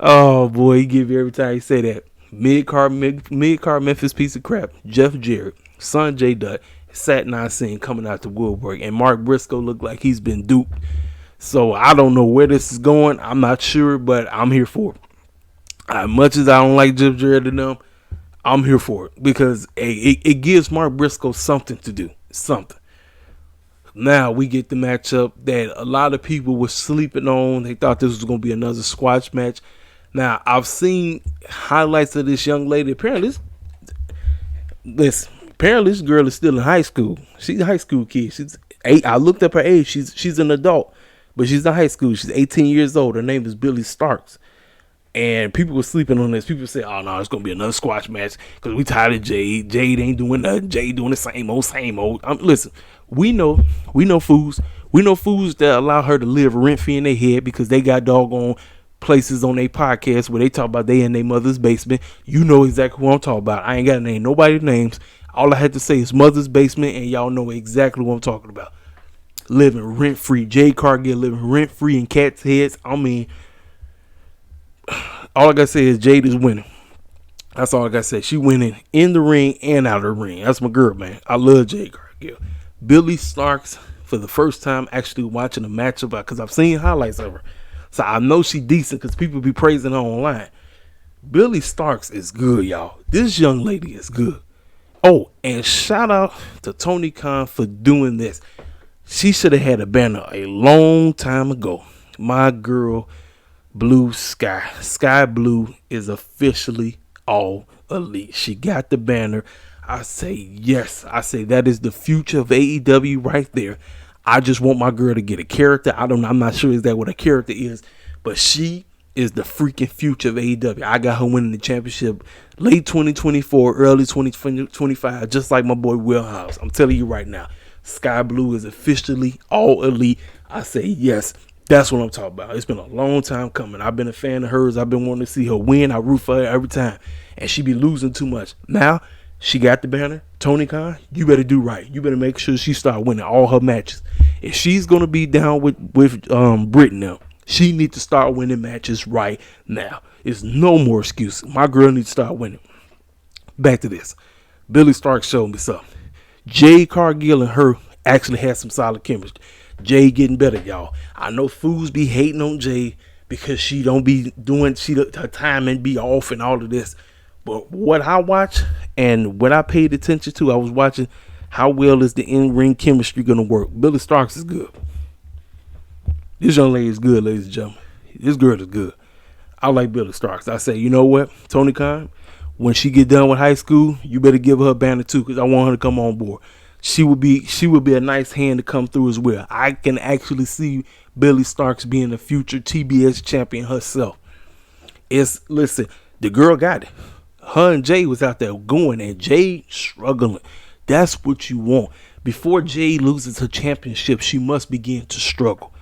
Oh boy, he give you every time he say that. Mid-card Memphis piece of crap. Jeff Jarrett, son J Dutt, sat not seen coming out to woodwork, and Mark Briscoe looked like he's been duped. So I don't know where this is going. I'm not sure, but I'm here for it. As much as I don't like Jeff Jarrett and them, I'm here for it, because it gives Mark Briscoe something to do. Something. Now we get the matchup that a lot of people were sleeping on. They thought this was going to be another squash match. Now, I've seen highlights of this young lady. Apparently this girl is still in high school. She's a high school kid. She's 8. I looked up her age. She's an adult, but she's in high school. She's 18 years old. Her name is Billy Starks. And people were sleeping on this. People say, oh, no, it's going to be another squash match because we tired of Jade. Jade ain't doing nothing. Jade doing the same old. Listen, we know fools. We know fools that allow her to live rent-free in their head because they got doggone places on their podcast where they talk about they in their mother's basement. You know exactly who I'm talking about. I ain't got to name nobody's names. All I had to say is mother's basement, and y'all know exactly what I'm talking about. Living rent-free. Jade Cargill living rent-free in cats' heads. I mean, all I gotta say is Jade is winning. That's all I gotta say. She winning in the ring and out of the ring. That's my girl, man. I love Jade Cargill. Billy Starks, for the first time actually watching a matchup, because I've seen highlights of her. So I know she decent because people be praising her online. Billy Starks is good, y'all. This young lady is good. Oh, and shout out to Tony Khan for doing this. She should have had a banner a long time ago. My girl, Blue Sky. Sky Blue is officially all elite. She got the banner. I say yes. I say that is the future of AEW right there. I just want my girl to get a character. I'm not sure is that what a character is, but she is the freaking future of AEW. I got her winning the championship late 2024, early 2025, just like my boy Will Hobbs. I'm telling you right now, Sky Blue is officially all elite. I say yes. That's what I'm talking about. It's been a long time coming. I've been a fan of hers. I've been wanting to see her win. I root for her every time. And she be losing too much. Now, she got the banner. Tony Khan, you better do right. You better make sure she start winning all her matches. If she's going to be down with Britain now, she needs to start winning matches right now. There's no more excuse. My girl needs to start winning. Back to this. Billy Stark showed me something. Jade Cargill and her actually had some solid chemistry. Jay getting better, y'all. I know fools be hating on Jay because she don't be doing, her timing be off and all of this. But what I watch and what I paid attention to, I was watching how well is the in-ring chemistry going to work. Billy Starks is good. This young lady is good, ladies and gentlemen. This girl is good. I like Billy Starks. I say, you know what, Tony Khan, when she get done with high school, you better give her a banner too, because I want her to come on board. She would be a nice hand to come through as well. I can actually see Billy Starks being a future TBS champion herself. Listen, the girl got it. Her and Jay was out there going, and Jay struggling. That's what you want. Before Jay loses her championship, she must begin to struggle.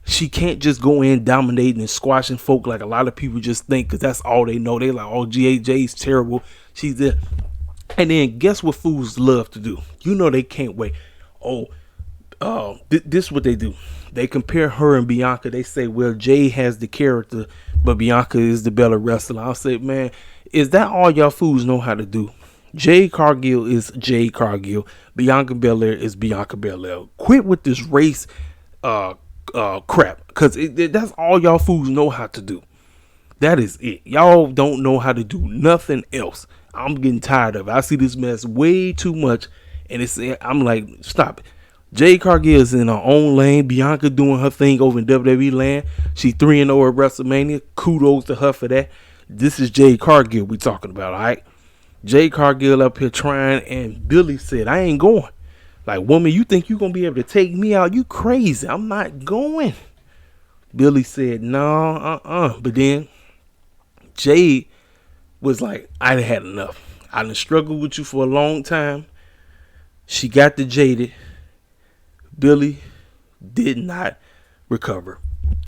She can't just go in dominating and squashing folk like a lot of people just think, because that's all they know. They like, oh, Jay's terrible. She's there. And then guess what fools love to do? You know they can't wait. This is what they do. They compare her and Bianca. They say, well, Jay has the character, but Bianca is the better wrestler. I'll say, man, is that all y'all fools know how to do? Jade Cargill is Jade Cargill. Bianca Belair is Bianca Belair. Quit with this race crap, because that's all y'all fools know how to do. That is it. Y'all don't know how to do nothing else. I'm getting tired of it. I see this mess way too much, and I'm like, stop it. Jade Cargill is in her own lane. Bianca doing her thing over in WWE land. She 3-0 at WrestleMania. Kudos to her for that. This is Jade Cargill we talking about, all right? Jade Cargill up here trying, and Billy said, I ain't going. Like, woman, you think you gonna be able to take me out? You crazy. I'm not going. Billy said, no, But then Jade was like, I done had enough. I done struggled with you for a long time. She got jaded. Billy did not recover.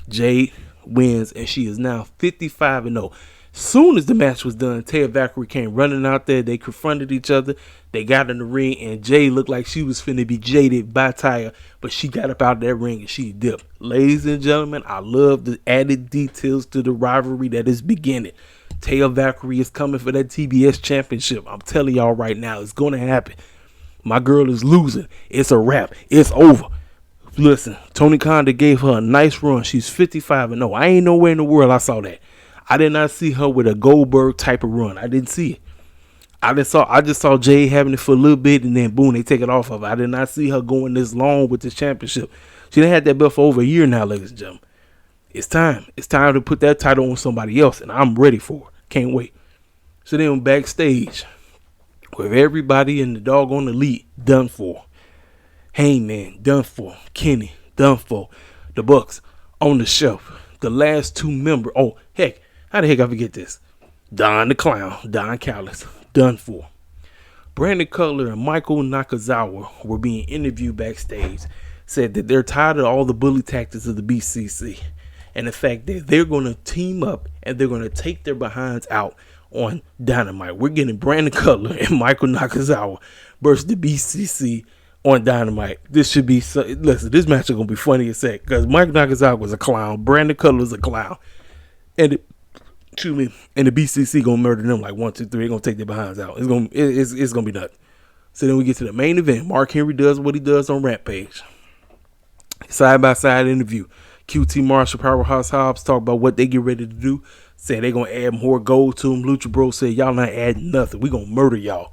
Jade wins, and she is now 55-0. Soon as the match was done, Taya Valkyrie came running out there. They confronted each other. They got in the ring, and Jade looked like she was finna be jaded by Taya, but she got up out of that ring and she dipped. Ladies and gentlemen, I love the added details to the rivalry that is beginning. Taya Valkyrie is coming for that TBS championship. I'm telling y'all right now, it's going to happen. My girl is losing. It's a wrap. It's over. Listen, Tony Khan gave her a nice run. She's 55-0. I ain't nowhere in the world I saw that. I did not see her with a Goldberg type of run. I didn't see it. I just saw Jay having it for a little bit, and then boom, they take it off of her. I did not see her going this long with this championship. She done had that belt for over a year now, ladies and gentlemen. It's time. It's time to put that title on somebody else, and I'm ready for it. Can't wait. So then backstage, with everybody in the doggone elite done for. Heyman done for. Kenny done for. The Bucks on the shelf. The last two members. Oh, heck. How the heck I forget this? Don the Clown. Don Callis. Done for. Brandon Cutler and Michael Nakazawa were being interviewed backstage. Said that they're tired of all the bully tactics of the BCC. And the fact that they're going to team up and they're going to take their behinds out on Dynamite. We're getting Brandon Cutler and Michael Nakazawa versus the BCC on Dynamite. This should be, listen, this match is going to be funny as heck, because Michael Nakazawa was a clown. Brandon Cutler was a clown. And the BCC going to murder them like 1, 2, 3. They're going to take their behinds out. It's going to be nuts. So then we get to the main event. Mark Henry does what he does on Rampage. Side-by-side interview. QT Marshall, Powerhouse Hobbs talk about what they get ready to do. Say they're going to add more gold to them. Lucha Bros said, y'all not adding nothing. We going to murder y'all.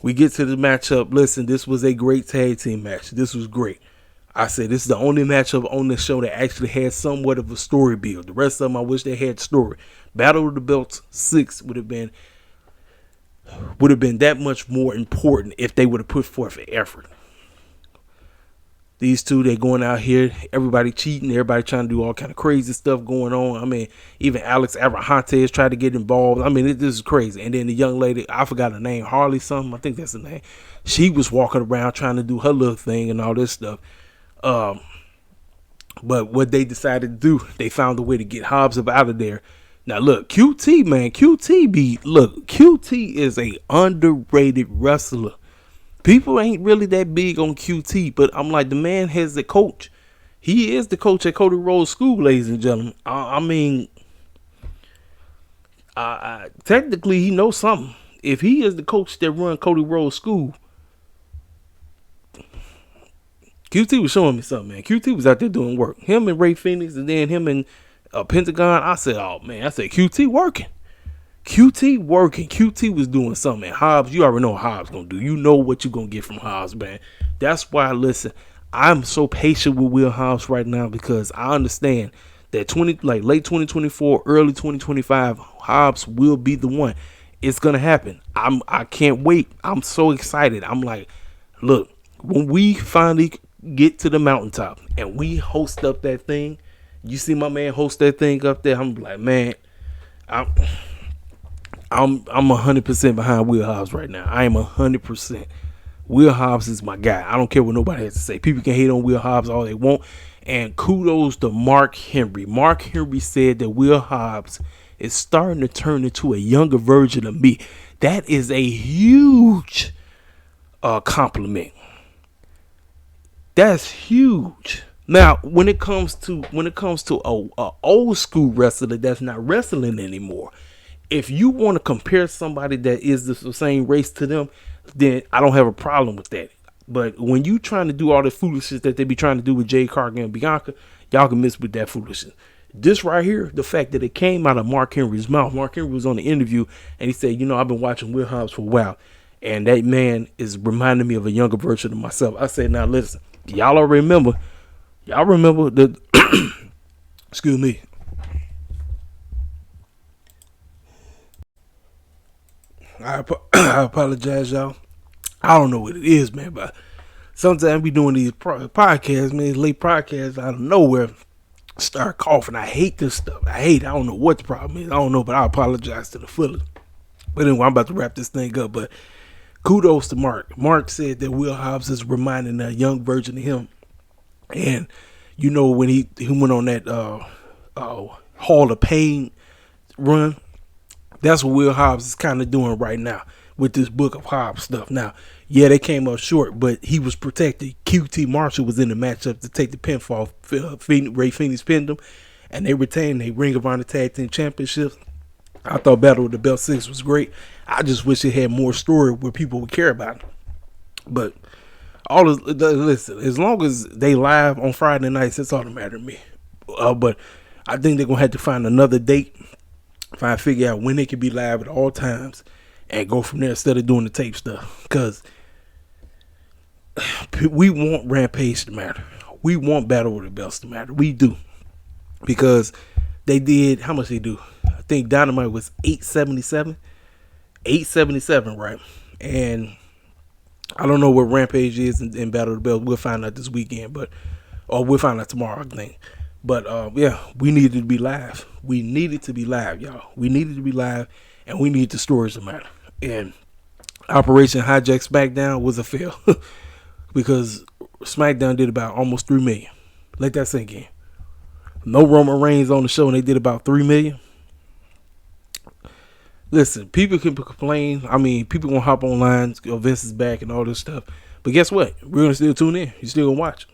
We get to the matchup. Listen, this was a great tag team match. This was great. I said this is the only matchup on this show that actually had somewhat of a story build. The rest of them, I wish they had story. Battle of the Belts 6 would have been that much more important if they would have put forth an effort. These two, they going out here, everybody cheating, everybody trying to do all kind of crazy stuff going on. I mean, even Alex Abrahantes tried to get involved. I mean, this is crazy. And then the young lady, I forgot her name, Harley something, I think that's the name. She was walking around trying to do her little thing and all this stuff. But what they decided to do, they found a way to get Hobbs up out of there. Now look, QT, man, QT is a underrated wrestler. People ain't really that big on QT, but I'm like, the man has the coach. He is the coach at Cody Rhodes School, ladies and gentlemen. I mean, technically he knows something. If he is the coach that run Cody Rhodes School, QT was showing me something, man. QT was out there doing work. Him and Ray Phoenix, and then him and Pentagon. I said, oh man, I said QT working. QT was doing something. And Hobbs, you already know what Hobbs gonna do. You know what you gonna get from Hobbs, man. That's why, listen, I'm so patient with Will Hobbs right now, because I understand that late 2024, early 2025, Hobbs will be the one. It's gonna happen. I can't wait. I'm so excited. I'm like, look, when we finally get to the mountaintop and we host up that thing, you see my man host that thing up there, I'm like, man, I'm 100% behind Will Hobbs right now. I am 100%. Will Hobbs is my guy. I don't care what nobody has to say. People can hate on Will Hobbs all they want. And kudos to Mark Henry. Mark Henry said that Will Hobbs is starting to turn into a younger version of me. That is a huge compliment. That's huge. Now, when it comes to a old school wrestler that's not wrestling anymore, if you want to compare somebody that is the same race to them, then I don't have a problem with that. But when you trying to do all the foolishness that they be trying to do with Jay Cargill and Bianca, y'all can miss with that foolishness. This right here, the fact that it came out of Mark Henry's mouth. Mark Henry was on the interview and he said, I've been watching Will Hobbs for a while, and that man is reminding me of a younger version of myself. I said, now listen, y'all remember the excuse me. I apologize, y'all. I don't know what it is, man, but sometimes I be doing these podcasts, man, late podcasts out of nowhere, start coughing. I hate this stuff. I don't know what the problem is. I don't know, but I apologize to the fullest. But anyway, I'm about to wrap this thing up, but kudos to Mark. Mark said that Will Hobbs is reminding a young version of him. And, when he went on that Hall of Pain run, that's what Will Hobbs is kind of doing right now with this Book of Hobbs stuff. Now, yeah, they came up short, but he was protected. QT Marshall was in the matchup to take the pinfall. Ray Phoenix pinned him, and they retained a Ring of Honor Tag Team Championship. I thought Battle of the Belt 6 was great. I just wish it had more story where people would care about it. But listen, as long as they live on Friday nights, that's all that matters to me. But I think they're going to have to find another date, figure out when they can be live at all times, and go from there instead of doing the tape stuff. Because we want Rampage to matter. We want Battle of the Belts to matter. We do. Because they did, how much they do? I think Dynamite was $877. $877, right? And I don't know what Rampage is in Battle of the Belts. We'll find out this weekend, or we'll find out tomorrow, I think. But yeah, we needed to be live. We needed to be live, y'all. We needed to be live, and we need the stories to matter. And Operation Hijack Smackdown was a fail because Smackdown did about almost 3 million. Let that sink in. No Roman Reigns on the show, and they did about 3 million. Listen, people can complain. I mean, people gonna hop online, Vince is back and all this stuff. But guess what? We're gonna still tune in. You still gonna watch.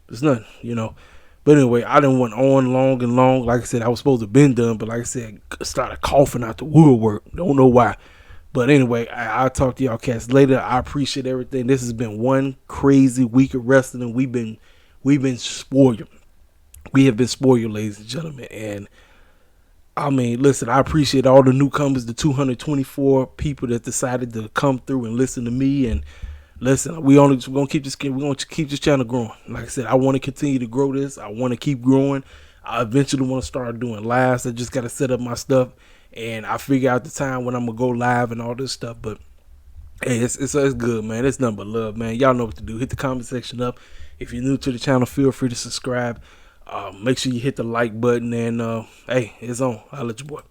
It's nothing, But anyway, I didn't went on long. Like I said, I was supposed to have been done, but like I said, started coughing out the woodwork. Don't know why. But anyway, I'll talk to y'all cats later. I appreciate everything. This has been one crazy week of wrestling. We've been spoiled. We have been spoiled, ladies and gentlemen. And I mean, listen, I appreciate all the newcomers, the 224 people that decided to come through and listen to me. And listen, we're gonna keep this channel growing. Like I said, I want to continue to grow this. I want to keep growing. I eventually want to start doing lives. I just got to set up my stuff, and I figure out the time when I'm gonna go live and all this stuff. But hey, it's good, man. It's nothing but love, man. Y'all know what to do. Hit the comment section up. If you're new to the channel, feel free to subscribe. Make sure you hit the like button, and hey, it's on. I'll let you boy.